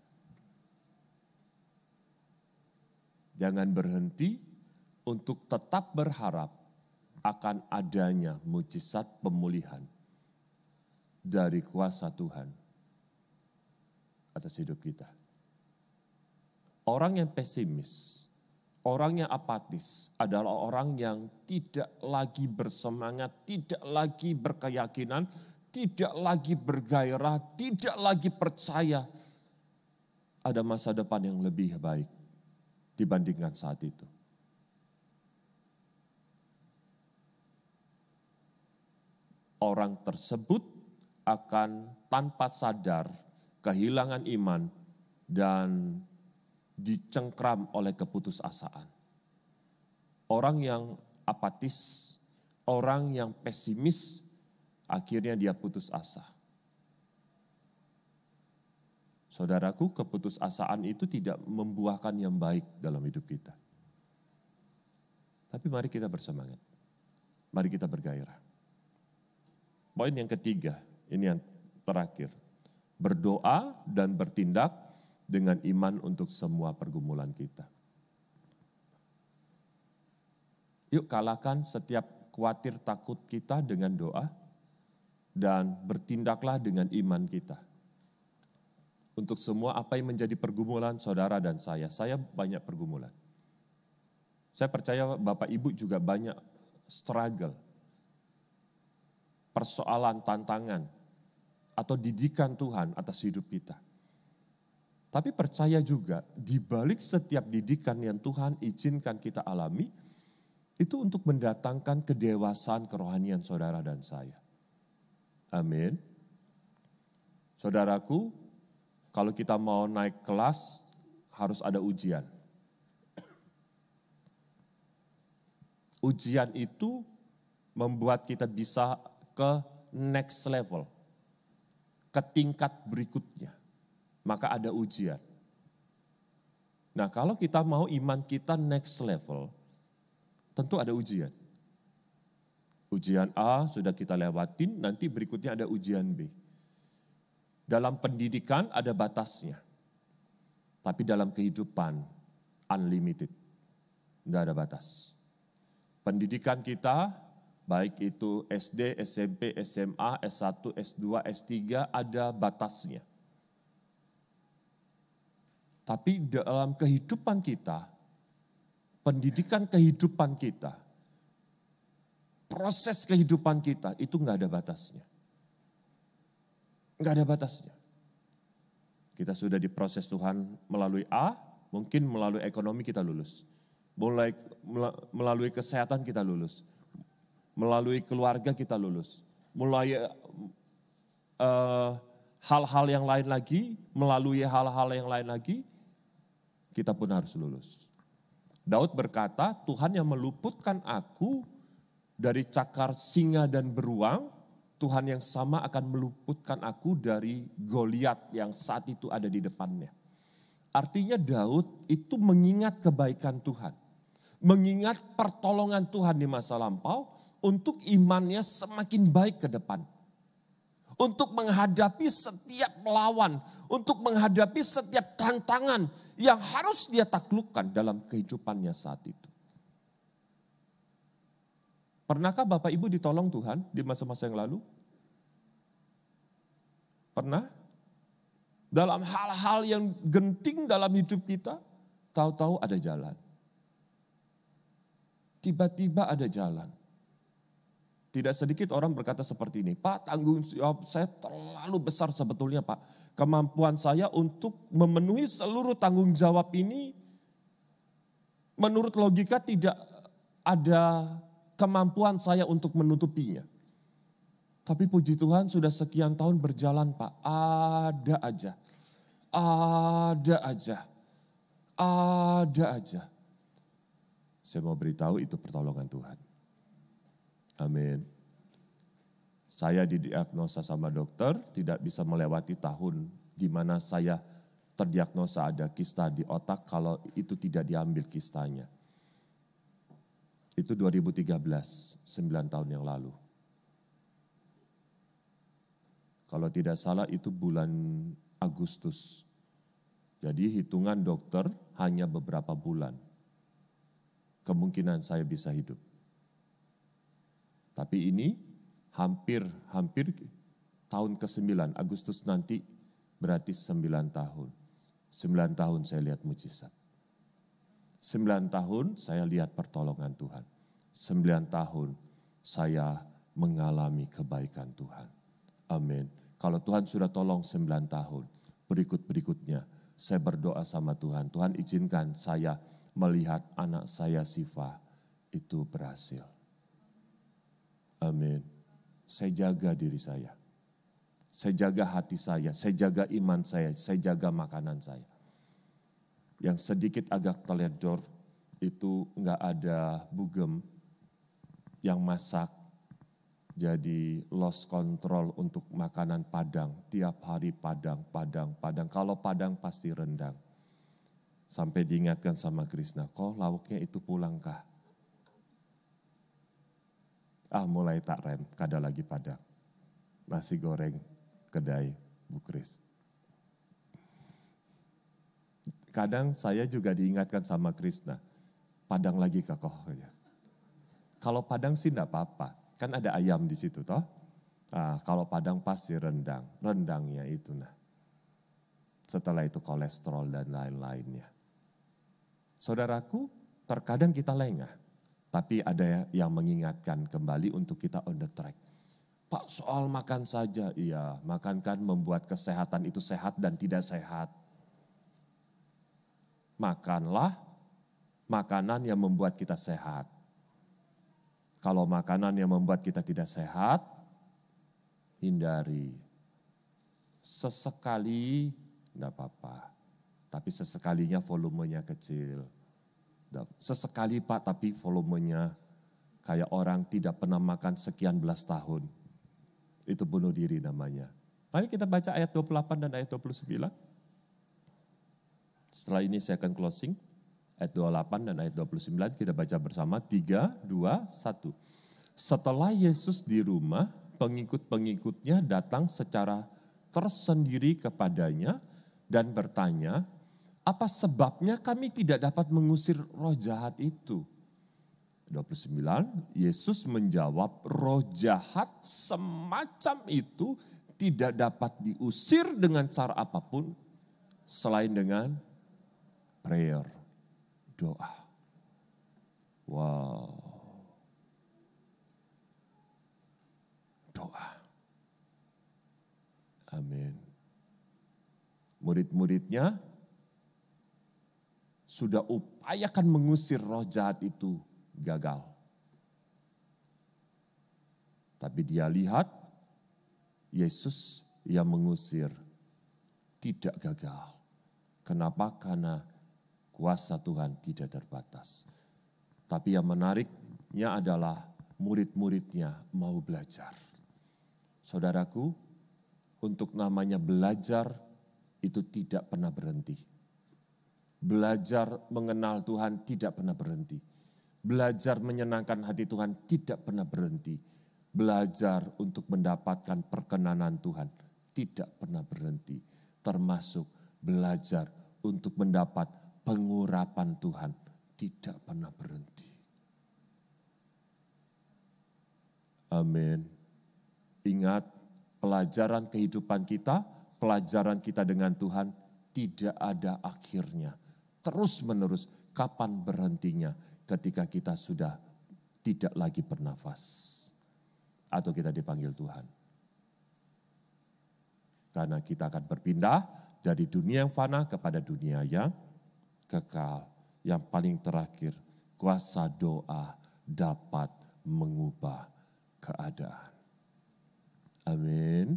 Jangan berhenti untuk tetap berharap akan adanya mujizat pemulihan dari kuasa Tuhan atas hidup kita. Orang yang pesimis, orang yang apatis adalah orang yang tidak lagi bersemangat, tidak lagi berkeyakinan, tidak lagi bergairah, tidak lagi percaya ada masa depan yang lebih baik dibandingkan saat itu. Orang tersebut akan tanpa sadar kehilangan iman dan dicengkram oleh keputusasaan. Orang yang apatis, orang yang pesimis, akhirnya dia putus asa. Saudaraku, keputusasaan itu tidak membuahkan yang baik dalam hidup kita. Tapi mari kita bersemangat. Mari kita bergairah. Poin yang ketiga, ini yang terakhir. Berdoa dan bertindak dengan iman untuk semua pergumulan kita. Yuk kalahkan setiap khawatir takut kita dengan doa dan bertindaklah dengan iman kita. Untuk semua apa yang menjadi pergumulan saudara dan saya banyak pergumulan. Saya percaya Bapak Ibu juga banyak struggle, persoalan, tantangan, atau didikan Tuhan atas hidup kita. Tapi percaya juga di balik setiap didikan yang Tuhan izinkan kita alami, itu untuk mendatangkan kedewasaan kerohanian saudara dan saya. Amin. Saudaraku, kalau kita mau naik kelas harus ada ujian. Ujian itu membuat kita bisa ke next level, ke tingkat berikutnya. Maka ada ujian. Nah, kalau kita mau iman kita next level, tentu ada ujian. Ujian A sudah kita lewatin, nanti berikutnya ada ujian B. Dalam pendidikan ada batasnya. Tapi dalam kehidupan unlimited. Tidak ada batas. Pendidikan kita, baik itu SD, SMP, SMA, S1, S2, S3, ada batasnya. Tapi dalam kehidupan kita, pendidikan kehidupan kita, proses kehidupan kita, itu nggak ada batasnya. Nggak ada batasnya. Kita sudah diproses Tuhan melalui A, mungkin melalui ekonomi kita lulus. Melalui kesehatan kita lulus. Melalui keluarga kita lulus. Melalui hal-hal yang lain lagi, melalui hal-hal yang lain lagi, kita pun harus lulus. Daud berkata, Tuhan yang meluputkan aku dari cakar singa dan beruang, Tuhan yang sama akan meluputkan aku dari Goliat yang saat itu ada di depannya. Artinya Daud itu mengingat kebaikan Tuhan. Mengingat pertolongan Tuhan di masa lampau untuk imannya semakin baik ke depan. Untuk menghadapi setiap lawan, untuk menghadapi setiap tantangan yang harus dia taklukkan dalam kehidupannya saat itu. Pernahkah Bapak Ibu ditolong Tuhan di masa-masa yang lalu? Pernah? Dalam hal-hal yang genting dalam hidup kita, tahu-tahu ada jalan. Tiba-tiba ada jalan. Tidak sedikit orang berkata seperti ini, Pak, tanggung jawab saya terlalu besar sebetulnya Pak. Kemampuan saya untuk memenuhi seluruh tanggung jawab ini, menurut logika tidak ada kemampuan saya untuk menutupinya. Tapi puji Tuhan sudah sekian tahun berjalan Pak, ada aja. Saya mau beritahu itu pertolongan Tuhan. Amin. Saya didiagnosa sama dokter, tidak bisa melewati tahun di mana saya terdiagnosa ada kista di otak kalau itu tidak diambil kistanya. Itu 2013, 9 tahun yang lalu. Kalau tidak salah itu bulan Agustus. Jadi hitungan dokter hanya beberapa bulan. Kemungkinan saya bisa hidup. Tapi ini hampir tahun ke-9, Agustus nanti berarti 9 tahun. 9 tahun saya lihat mujizat. 9 tahun saya lihat pertolongan Tuhan. 9 tahun saya mengalami kebaikan Tuhan. Amin. Kalau Tuhan sudah tolong 9 tahun, berikutnya saya berdoa sama Tuhan. Tuhan izinkan saya melihat anak saya Siva itu berhasil. Amin. Saya jaga diri saya. Saya jaga hati saya, saya jaga iman saya jaga makanan saya. Yang sedikit agak teledor itu enggak ada bugem yang masak. Jadi lost control untuk makanan Padang. Tiap hari Padang. Kalau Padang pasti rendang. Sampai diingatkan sama Krishna, kok lauknya itu pulangkah? Mulai tak rem, kada lagi Padang. Nasi goreng kedai Bu Kris. Kadang saya juga diingatkan sama Krisna, Padang lagi kokoh. Kalau Padang sih enggak apa-apa, kan ada ayam di situ toh. Kalau Padang pasti rendang, rendangnya itu nah. Setelah itu kolesterol dan lain-lainnya. Saudaraku, terkadang kita lengah, tapi ada yang mengingatkan kembali untuk kita on the track. Pak, soal makan saja, iya, makan kan membuat kesehatan itu sehat dan tidak sehat. Makanlah makanan yang membuat kita sehat. Kalau makanan yang membuat kita tidak sehat, hindari. Sesekali enggak apa-apa, tapi sesekalinya volumenya kecil. Sesekali Pak, tapi volumenya kayak orang tidak pernah makan sekian belas tahun. Itu bunuh diri namanya. Mari kita baca ayat 28 dan ayat 29. Setelah ini saya akan closing. Ayat 28 dan ayat 29 kita baca bersama. 3, 2, 1. Setelah Yesus di rumah, pengikut-pengikutnya datang secara tersendiri kepadanya dan bertanya, apa sebabnya kami tidak dapat mengusir roh jahat itu? 29, Yesus menjawab, roh jahat semacam itu tidak dapat diusir dengan cara apapun selain dengan prayer, doa. Wow. Doa. Amin. Murid-muridnya sudah upayakan mengusir roh jahat itu, gagal. Tapi dia lihat Yesus yang mengusir tidak gagal. Kenapa? Karena kuasa Tuhan tidak terbatas. Tapi yang menariknya adalah murid-muridnya mau belajar. Saudaraku, untuk namanya belajar itu tidak pernah berhenti. Belajar mengenal Tuhan tidak pernah berhenti. Belajar menyenangkan hati Tuhan tidak pernah berhenti. Belajar untuk mendapatkan perkenanan Tuhan tidak pernah berhenti. Termasuk belajar untuk mendapat pengurapan Tuhan tidak pernah berhenti. Amin. Ingat, pelajaran kehidupan kita, pelajaran kita dengan Tuhan tidak ada akhirnya. Terus menerus, kapan berhentinya? Ketika kita sudah tidak lagi bernafas. Atau kita dipanggil Tuhan. Karena kita akan berpindah dari dunia yang fana kepada dunia yang kekal. Yang paling terakhir, kuasa doa dapat mengubah keadaan. Amin.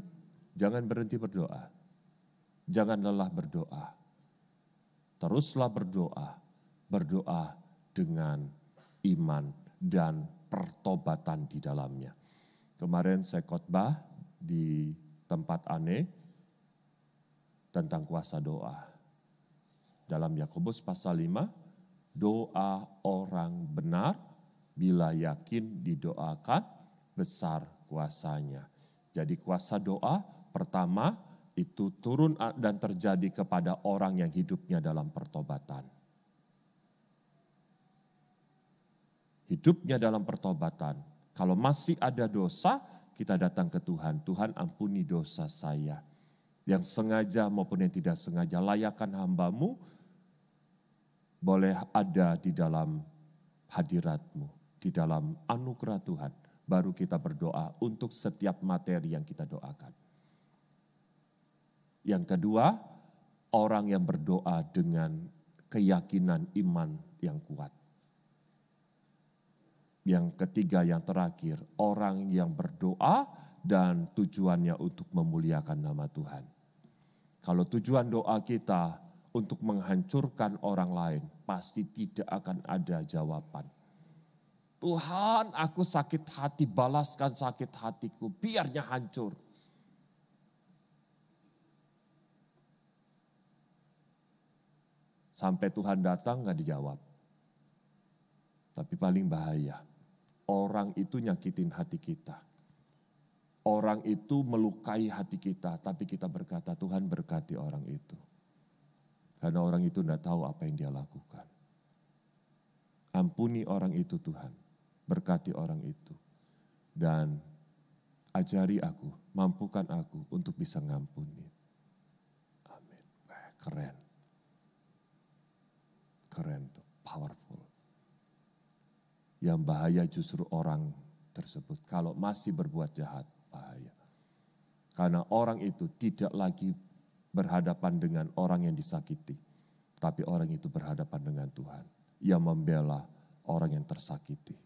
Jangan berhenti berdoa. Jangan lelah berdoa. Teruslah berdoa. Berdoa dengan iman dan pertobatan di dalamnya. Kemarin saya khotbah di tempat Ane tentang kuasa doa. Dalam Yakobus pasal 5, doa orang benar bila yakin didoakan besar kuasanya. Jadi kuasa doa pertama itu turun dan terjadi kepada orang yang hidupnya dalam pertobatan. Hidupnya dalam pertobatan. Kalau masih ada dosa, kita datang ke Tuhan. Tuhan ampuni dosa saya. Yang sengaja maupun yang tidak sengaja, layakkan hamba-Mu boleh ada di dalam hadirat-Mu, di dalam anugerah Tuhan. Baru kita berdoa untuk setiap materi yang kita doakan. Yang kedua, orang yang berdoa dengan keyakinan iman yang kuat. Yang ketiga, yang terakhir, orang yang berdoa dan tujuannya untuk memuliakan nama Tuhan. Kalau tujuan doa kita untuk menghancurkan orang lain, pasti tidak akan ada jawaban. Tuhan, aku sakit hati, balaskan sakit hatiku, biarnya hancur. Sampai Tuhan datang gak dijawab. Tapi paling bahaya, orang itu nyakitin hati kita. Orang itu melukai hati kita, tapi kita berkata, Tuhan berkati orang itu. Karena orang itu tidak tahu apa yang dia lakukan. Ampuni orang itu Tuhan, berkati orang itu. Dan ajari aku, mampukan aku untuk bisa ngampuni. Amin. Keren. Keren tuh, powerful. Yang bahaya justru orang tersebut. Kalau masih berbuat jahat, bahaya. Karena orang itu tidak lagi berhadapan dengan orang yang disakiti. Tapi orang itu berhadapan dengan Tuhan. Yang membela orang yang tersakiti.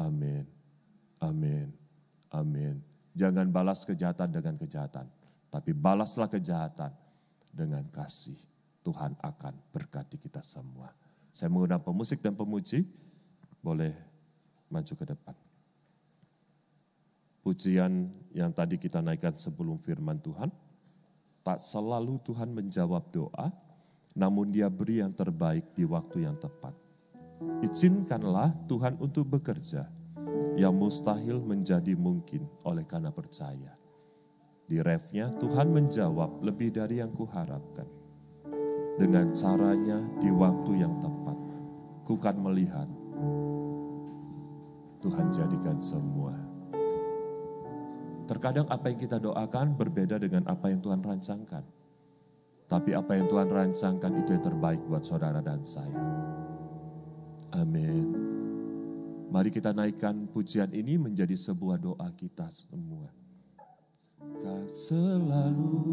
Amin. Amin. Amin. Jangan balas kejahatan dengan kejahatan. Tapi balaslah kejahatan dengan kasih. Tuhan akan berkati kita semua. Saya mengundang pemusik dan pemuji. Boleh maju ke depan. Pujian yang tadi kita naikkan sebelum firman Tuhan. Tak selalu Tuhan menjawab doa, namun Dia beri yang terbaik di waktu yang tepat. Izinkanlah Tuhan untuk bekerja, yang mustahil menjadi mungkin oleh karena percaya. Di refnya Tuhan menjawab lebih dari yang kuharapkan. Dengan caranya di waktu yang tepat, ku kan melihat Tuhan jadikan semua. Terkadang apa yang kita doakan berbeda dengan apa yang Tuhan rancangkan. Tapi apa yang Tuhan rancangkan itu yang terbaik buat saudara dan saya. Amin. Mari kita naikkan pujian ini menjadi sebuah doa kita semua. Selalu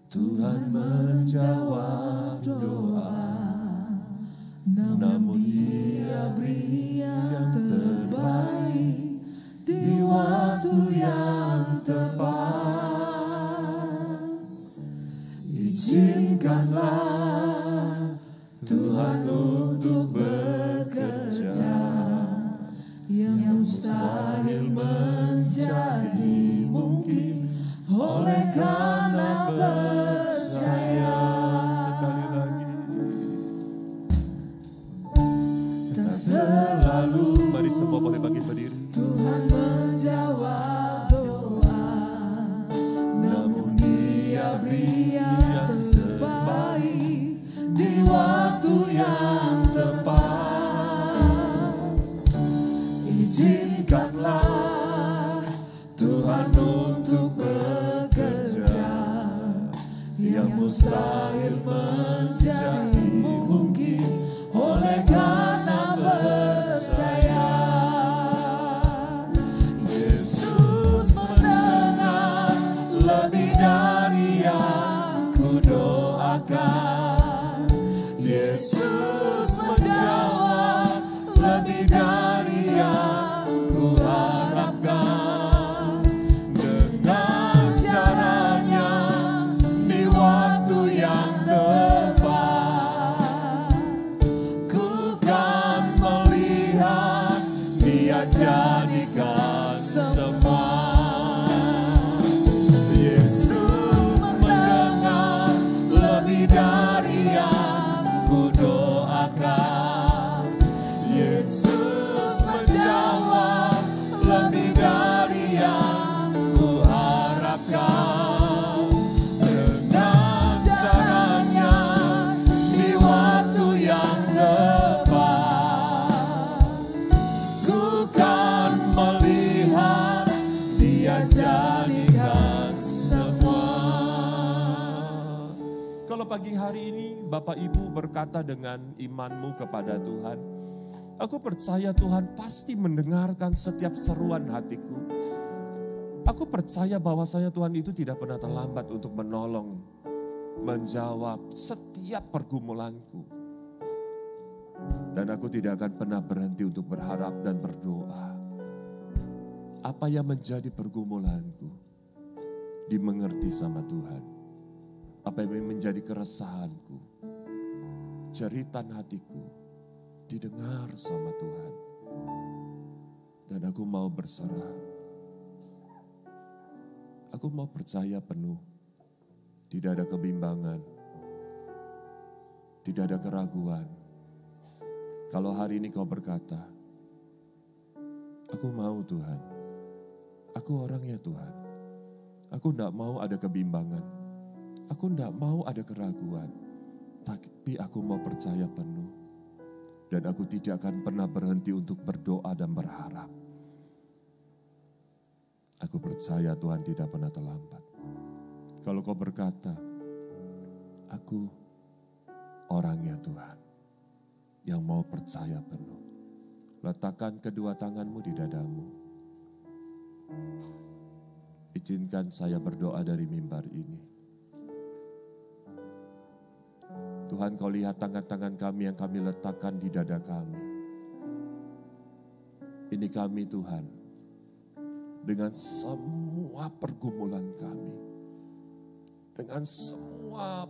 Tuhan menjawab doa, namun Dia beri yang terbaik di waktu yang tepat. Izinkanlah Tuhan untuk bekerja, yang mustahil menjadi mungkin oleh karena percaya. Sekali lagi. Tak selalu. Mari semua boleh bangkit berdiri. Tuhan menjawab doa, namun Dia beri yang terbaik di waktu yang tepat. Izinkanlah Tuhan untuk bekerja, yang mustahil menjadi mungkin oleh karena percaya. Yesus mendengar lebih dari yang kudoakan. Yesus menjawab lebih dari yang kuharapkan. Dengan caranya di waktu yang tepat, ku kan melihat Dia jadikan semua. Yesus mendengar lebih dari yang kudoakan. Yesus menjawab lebih dari yang kuharapkan. Dengan caranya di waktu yang tepat, ku kan melihat Dia jadikan semua. Kalau pagi hari ini Bapak Ibu berkata dengan imanmu kepada Tuhan, aku percaya Tuhan pasti mendengarkan setiap seruan hatiku. Aku percaya bahwasanya Tuhan itu tidak pernah terlambat untuk menolong, menjawab setiap pergumulanku. Dan aku tidak akan pernah berhenti untuk berharap dan berdoa. Apa yang menjadi pergumulanku dimengerti sama Tuhan. Apa yang menjadi keresahanku, jeritan hatiku didengar sama Tuhan. Dan aku mau berserah. Aku mau percaya penuh. Tidak ada kebimbangan. Tidak ada keraguan. Kalau hari ini kau berkata, Aku mau Tuhan. Aku orangnya Tuhan. Aku tidak mau ada kebimbangan. Aku tidak mau ada keraguan. Tapi aku mau percaya penuh. Dan aku tidak akan pernah berhenti untuk berdoa dan berharap. Aku percaya Tuhan tidak pernah terlambat. Kalau kau berkata, aku orangnya Tuhan yang mau percaya penuh. Letakkan kedua tanganmu di dadamu. Izinkan saya berdoa dari mimbar ini. Tuhan, kau lihat tangan-tangan kami yang kami letakkan di dada kami. Ini kami Tuhan, dengan semua pergumulan kami, dengan semua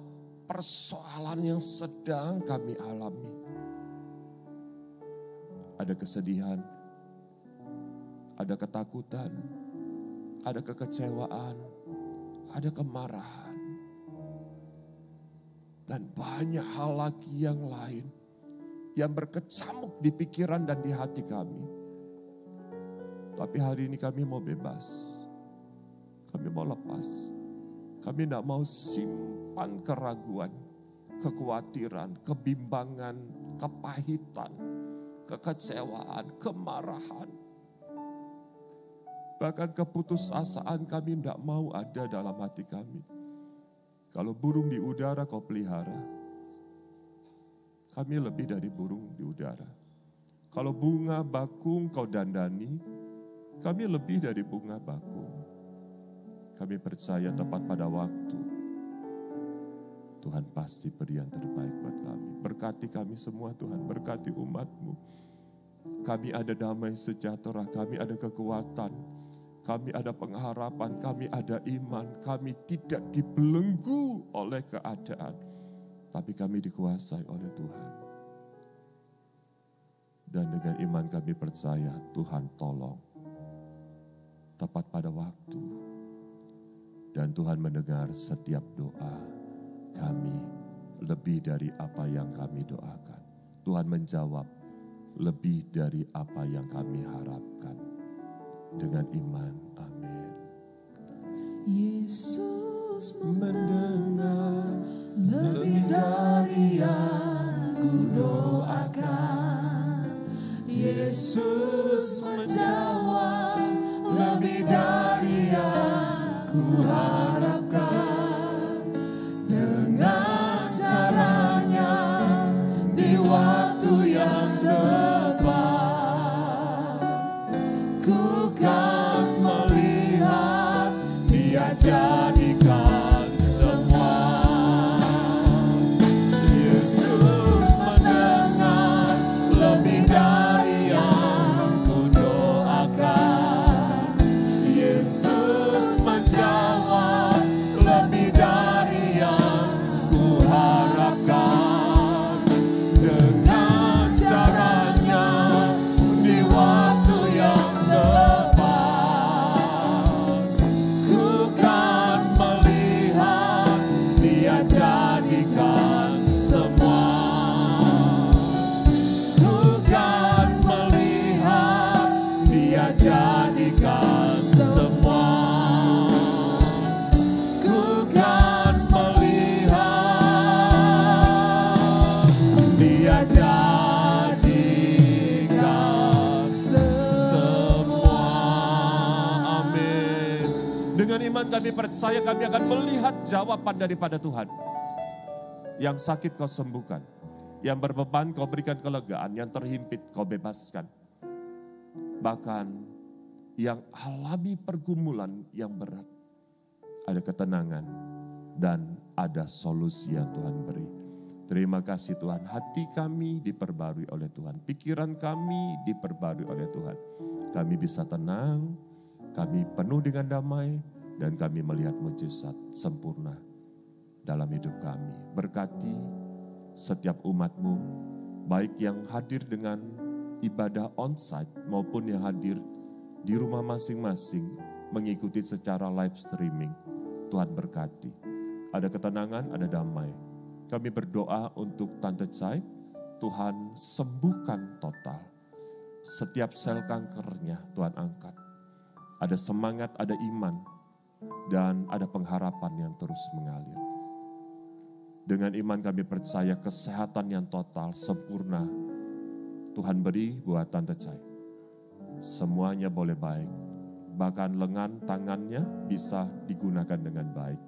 persoalan yang sedang kami alami. Ada kesedihan, ada ketakutan, ada kekecewaan, ada kemarahan. Dan banyak hal lagi yang lain yang berkecamuk di pikiran dan di hati kami. Tapi hari ini kami mau bebas. Kami mau lepas. Kami tidak mau simpan keraguan, kekhawatiran, kebimbangan, kepahitan, kekecewaan, kemarahan. Bahkan keputusasaan kami tidak mau ada dalam hati kami. Kalau burung di udara kau pelihara, kami lebih dari burung di udara. Kalau bunga bakung kau dandani, kami lebih dari bunga bakung. Kami percaya tepat pada waktu, Tuhan pasti beri yang terbaik buat kami. Berkati kami semua Tuhan, berkati umat-Mu. Kami ada damai sejahtera, kami ada kekuatan. Kami ada pengharapan, kami ada iman, kami tidak dibelenggu oleh keadaan. Tapi kami dikuasai oleh Tuhan. Dan dengan iman kami percaya Tuhan tolong. Tepat pada waktu. Dan Tuhan mendengar setiap doa kami lebih dari apa yang kami doakan. Tuhan menjawab lebih dari apa yang kami harapkan. Dengan iman, amin. Yesus mendengar lebih dari yang ku doakan. Yesus menjawab lebih dari yang ku harapkan. Dengan caranya di waktu yang tepat. Ku kan melihat Dia jadikan semua. Yesus mendengar lebih dari yang ku doakan. Yesus menjawab lebih dari yang ku harapkan. Dengan caranya di waktu yang jadikan semua. Ku kan melihat Dia jadikan semua. Amin. Dengan iman kami percaya kami akan melihat jawaban daripada Tuhan. Yang sakit kau sembuhkan, yang berbeban kau berikan kelegaan, yang terhimpit kau bebaskan. Bahkan yang alami pergumulan yang berat, ada ketenangan dan ada solusi yang Tuhan beri. Terima kasih Tuhan, hati kami diperbarui oleh Tuhan, pikiran kami diperbarui oleh Tuhan. Kami bisa tenang, kami penuh dengan damai, dan kami melihat mujizat sempurna dalam hidup kami. Berkati setiap umat-Mu, baik yang hadir dengan ibadah onsite maupun yang hadir di rumah masing-masing mengikuti secara live streaming. Tuhan berkati. Ada ketenangan, ada damai. Kami berdoa untuk Tante Chai, Tuhan sembuhkan total. Setiap sel kankernya Tuhan angkat. Ada semangat, ada iman, dan ada pengharapan yang terus mengalir. Dengan iman kami percaya kesehatan yang total, sempurna, Tuhan beri buat Tante Chai. Semuanya boleh baik. Bahkan lengan tangannya bisa digunakan dengan baik.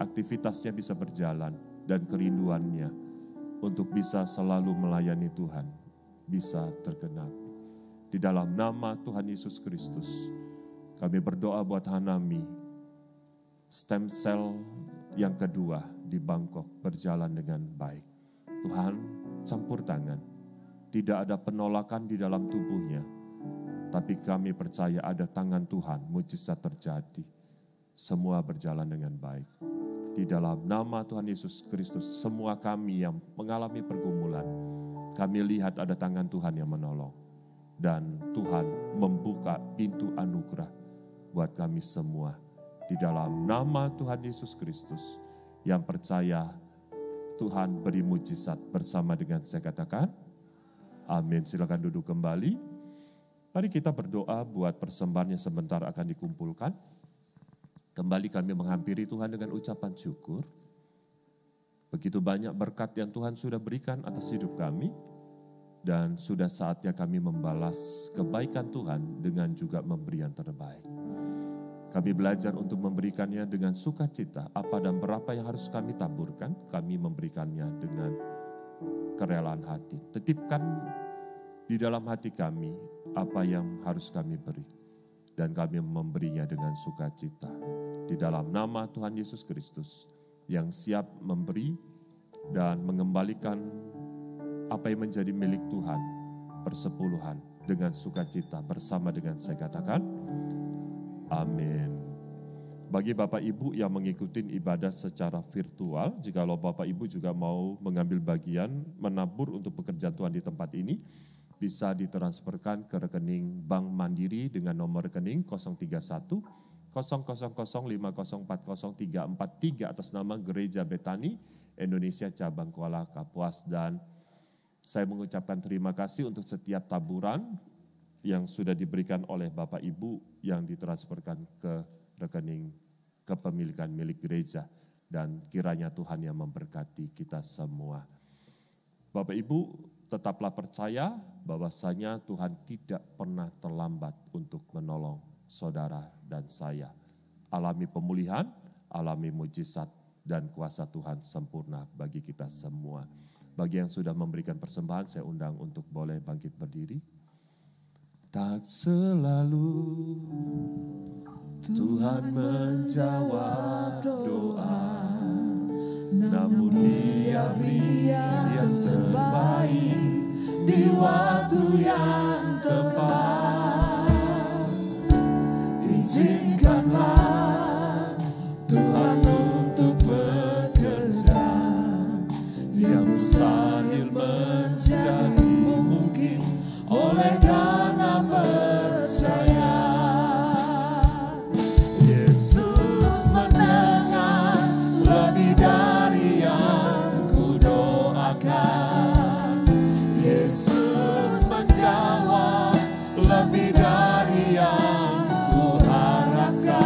Aktivitasnya bisa berjalan dan kerinduannya untuk bisa selalu melayani Tuhan bisa tergenapi. Di dalam nama Tuhan Yesus Kristus, kami berdoa buat Hanami, stem cell yang kedua di Bangkok berjalan dengan baik. Tuhan campur tangan, tidak ada penolakan di dalam tubuhnya, tapi kami percaya ada tangan Tuhan, mujizat terjadi. Semua berjalan dengan baik. Di dalam nama Tuhan Yesus Kristus, semua kami yang mengalami pergumulan, kami lihat ada tangan Tuhan yang menolong. Dan Tuhan membuka pintu anugerah buat kami semua. Di dalam nama Tuhan Yesus Kristus, yang percaya Tuhan beri mujizat bersama dengan saya katakan, amin. Silakan duduk kembali. Mari kita berdoa buat persembahan yang sebentar akan dikumpulkan. Kembali kami menghampiri Tuhan dengan ucapan syukur. Begitu banyak berkat yang Tuhan sudah berikan atas hidup kami. Dan sudah saatnya kami membalas kebaikan Tuhan dengan juga memberi yang terbaik. Kami belajar untuk memberikannya dengan sukacita. Apa dan berapa yang harus kami taburkan, kami memberikannya dengan kerelaan hati. Titipkan di dalam hati kami apa yang harus kami beri. Dan kami memberinya dengan sukacita. Di dalam nama Tuhan Yesus Kristus yang siap memberi dan mengembalikan apa yang menjadi milik Tuhan, persepuluhan dengan sukacita bersama dengan saya katakan, amin. Bagi Bapak Ibu yang mengikuti ibadah secara virtual, jikalau Bapak Ibu juga mau mengambil bagian menabur untuk pekerjaan Tuhan di tempat ini, bisa ditransferkan ke rekening Bank Mandiri dengan nomor rekening 031 000 5040343 atas nama Gereja Betani Indonesia Cabang Kuala Kapuas. Dan saya mengucapkan terima kasih untuk setiap taburan yang sudah diberikan oleh Bapak Ibu yang ditransferkan ke rekening kepemilikan milik gereja. Dan kiranya Tuhan yang memberkati kita semua. Bapak Ibu tetaplah percaya bahwasanya Tuhan tidak pernah terlambat untuk menolong saudara dan saya. Alami pemulihan, alami mujizat, dan kuasa Tuhan sempurna bagi kita semua. Bagi yang sudah memberikan persembahan, saya undang untuk boleh bangkit berdiri. Tak selalu Tuhan menjawab doa, namun Dia beri yang terbaik di waktu yang tepat. Izinkanlah Tuhan untuk bekerja, yang mustahil menjadi mungkin oleh karena percaya. Yesus mendengar lebih dari yang ku doakan. Yesus menjawab lebih dari yang ku harapkan.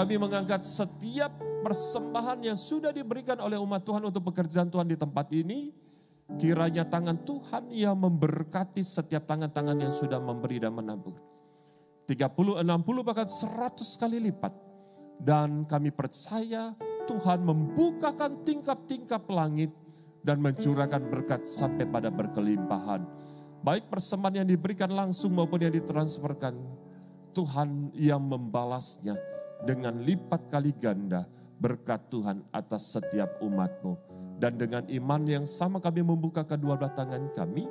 Kami mengangkat setiap persembahan yang sudah diberikan oleh umat Tuhan untuk pekerjaan Tuhan di tempat ini. Kiranya tangan Tuhan yang memberkati setiap tangan-tangan yang sudah memberi dan menabur. 30, 60 bahkan 100 kali lipat. Dan kami percaya Tuhan membukakan tingkap-tingkap langit dan mencurahkan berkat sampai pada berkelimpahan. Baik persembahan yang diberikan langsung maupun yang ditransferkan, Tuhan yang membalasnya dengan lipat kali ganda berkat Tuhan atas setiap umat-Mu. Dan dengan iman yang sama kami membuka kedua belah tangan kami,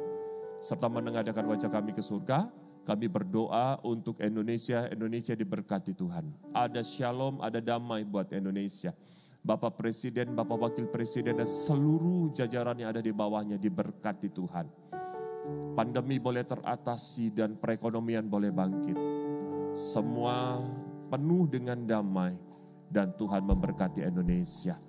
serta menengadahkan wajah kami ke surga. Kami berdoa untuk Indonesia, Indonesia diberkati Tuhan. Ada shalom, ada damai buat Indonesia. Bapak Presiden, Bapak Wakil Presiden, dan seluruh jajaran yang ada di bawahnya diberkati Tuhan. Pandemi boleh teratasi dan perekonomian boleh bangkit. Semua penuh dengan damai dan Tuhan memberkati Indonesia.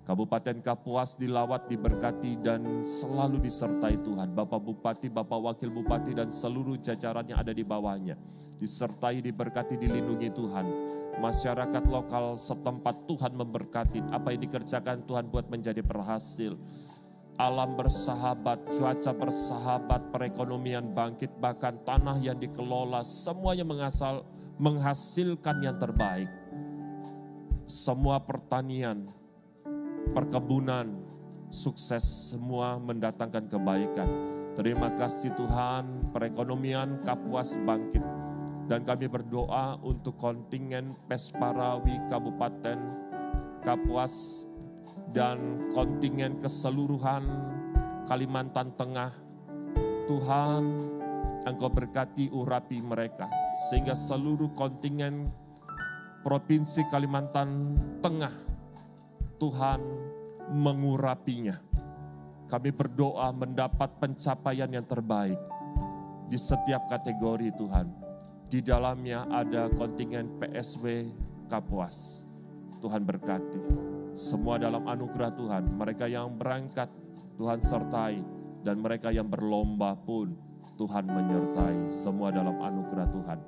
Kabupaten Kapuas dilawat, diberkati dan selalu disertai Tuhan. Bapak Bupati, Bapak Wakil Bupati dan seluruh jajaran yang ada di bawahnya. Disertai, diberkati, dilindungi Tuhan. Masyarakat lokal setempat Tuhan memberkati. Apa yang dikerjakan Tuhan buat menjadi berhasil. Alam bersahabat, cuaca bersahabat, perekonomian bangkit, bahkan tanah yang dikelola semuanya menghasilkan yang terbaik. Semua pertanian, perkebunan, sukses, semua mendatangkan kebaikan. Terima kasih Tuhan, perekonomian Kapuas bangkit. Dan kami berdoa untuk kontingen Pesparawi Kabupaten Kapuas dan kontingen keseluruhan Kalimantan Tengah. Tuhan, Engkau berkati urapi mereka. Sehingga seluruh kontingen Provinsi Kalimantan Tengah, Tuhan mengurapinya. Kami berdoa mendapat pencapaian yang terbaik di setiap kategori Tuhan. Di dalamnya ada kontingen PSW Kapuas. Tuhan berkati. Semua dalam anugerah Tuhan. Mereka yang berangkat Tuhan sertai. Dan mereka yang berlomba pun Tuhan menyertai. Semua dalam anugerah Tuhan.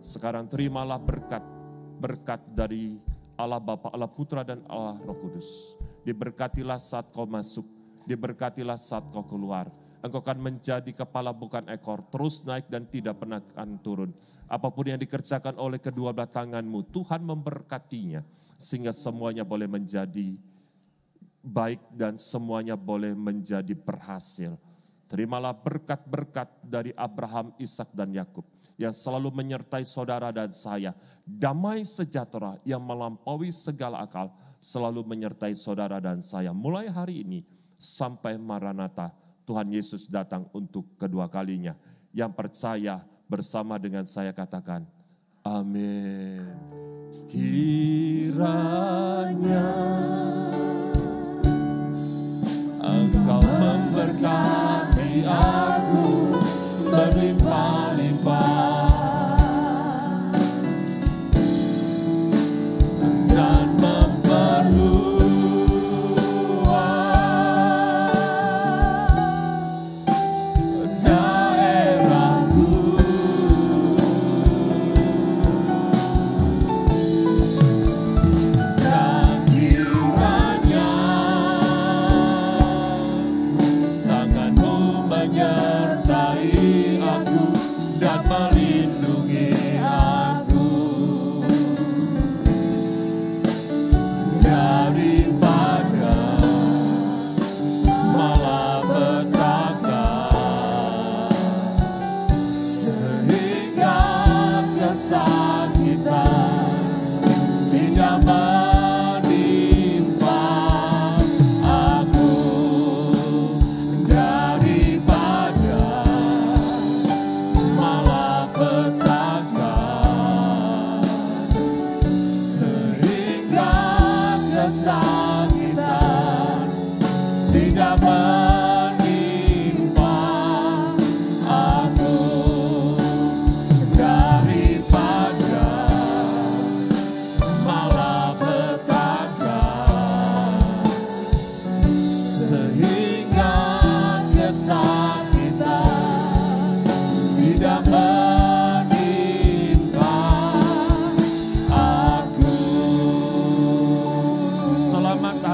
Sekarang terimalah berkat dari Allah Bapa, Allah Putra dan Allah Roh Kudus. Diberkatilah saat kau masuk, diberkatilah saat kau keluar. Engkau akan menjadi kepala bukan ekor, terus naik dan tidak pernah akan turun. Apapun yang dikerjakan oleh kedua belah tanganmu, Tuhan memberkatinya. Sehingga semuanya boleh menjadi baik dan semuanya boleh menjadi berhasil. Terimalah berkat-berkat dari Abraham, Ishak dan Yakub yang selalu menyertai saudara dan saya. Damai sejahtera yang melampaui segala akal selalu menyertai saudara dan saya. Mulai hari ini sampai Maranatha, Tuhan Yesus datang untuk kedua kalinya. Yang percaya bersama dengan saya katakan, amin. Kiranya Engkau memberkati aku berlimpah-limpah. Tidak menimpa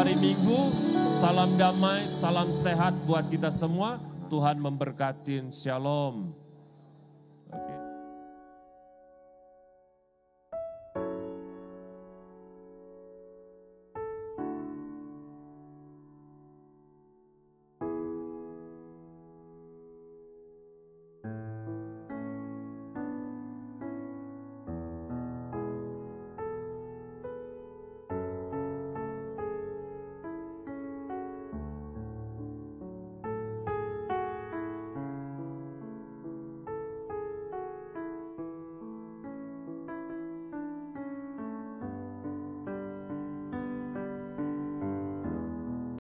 hari Minggu. Salam damai, salam sehat buat kita semua. Tuhan memberkatin. Shalom. Oke.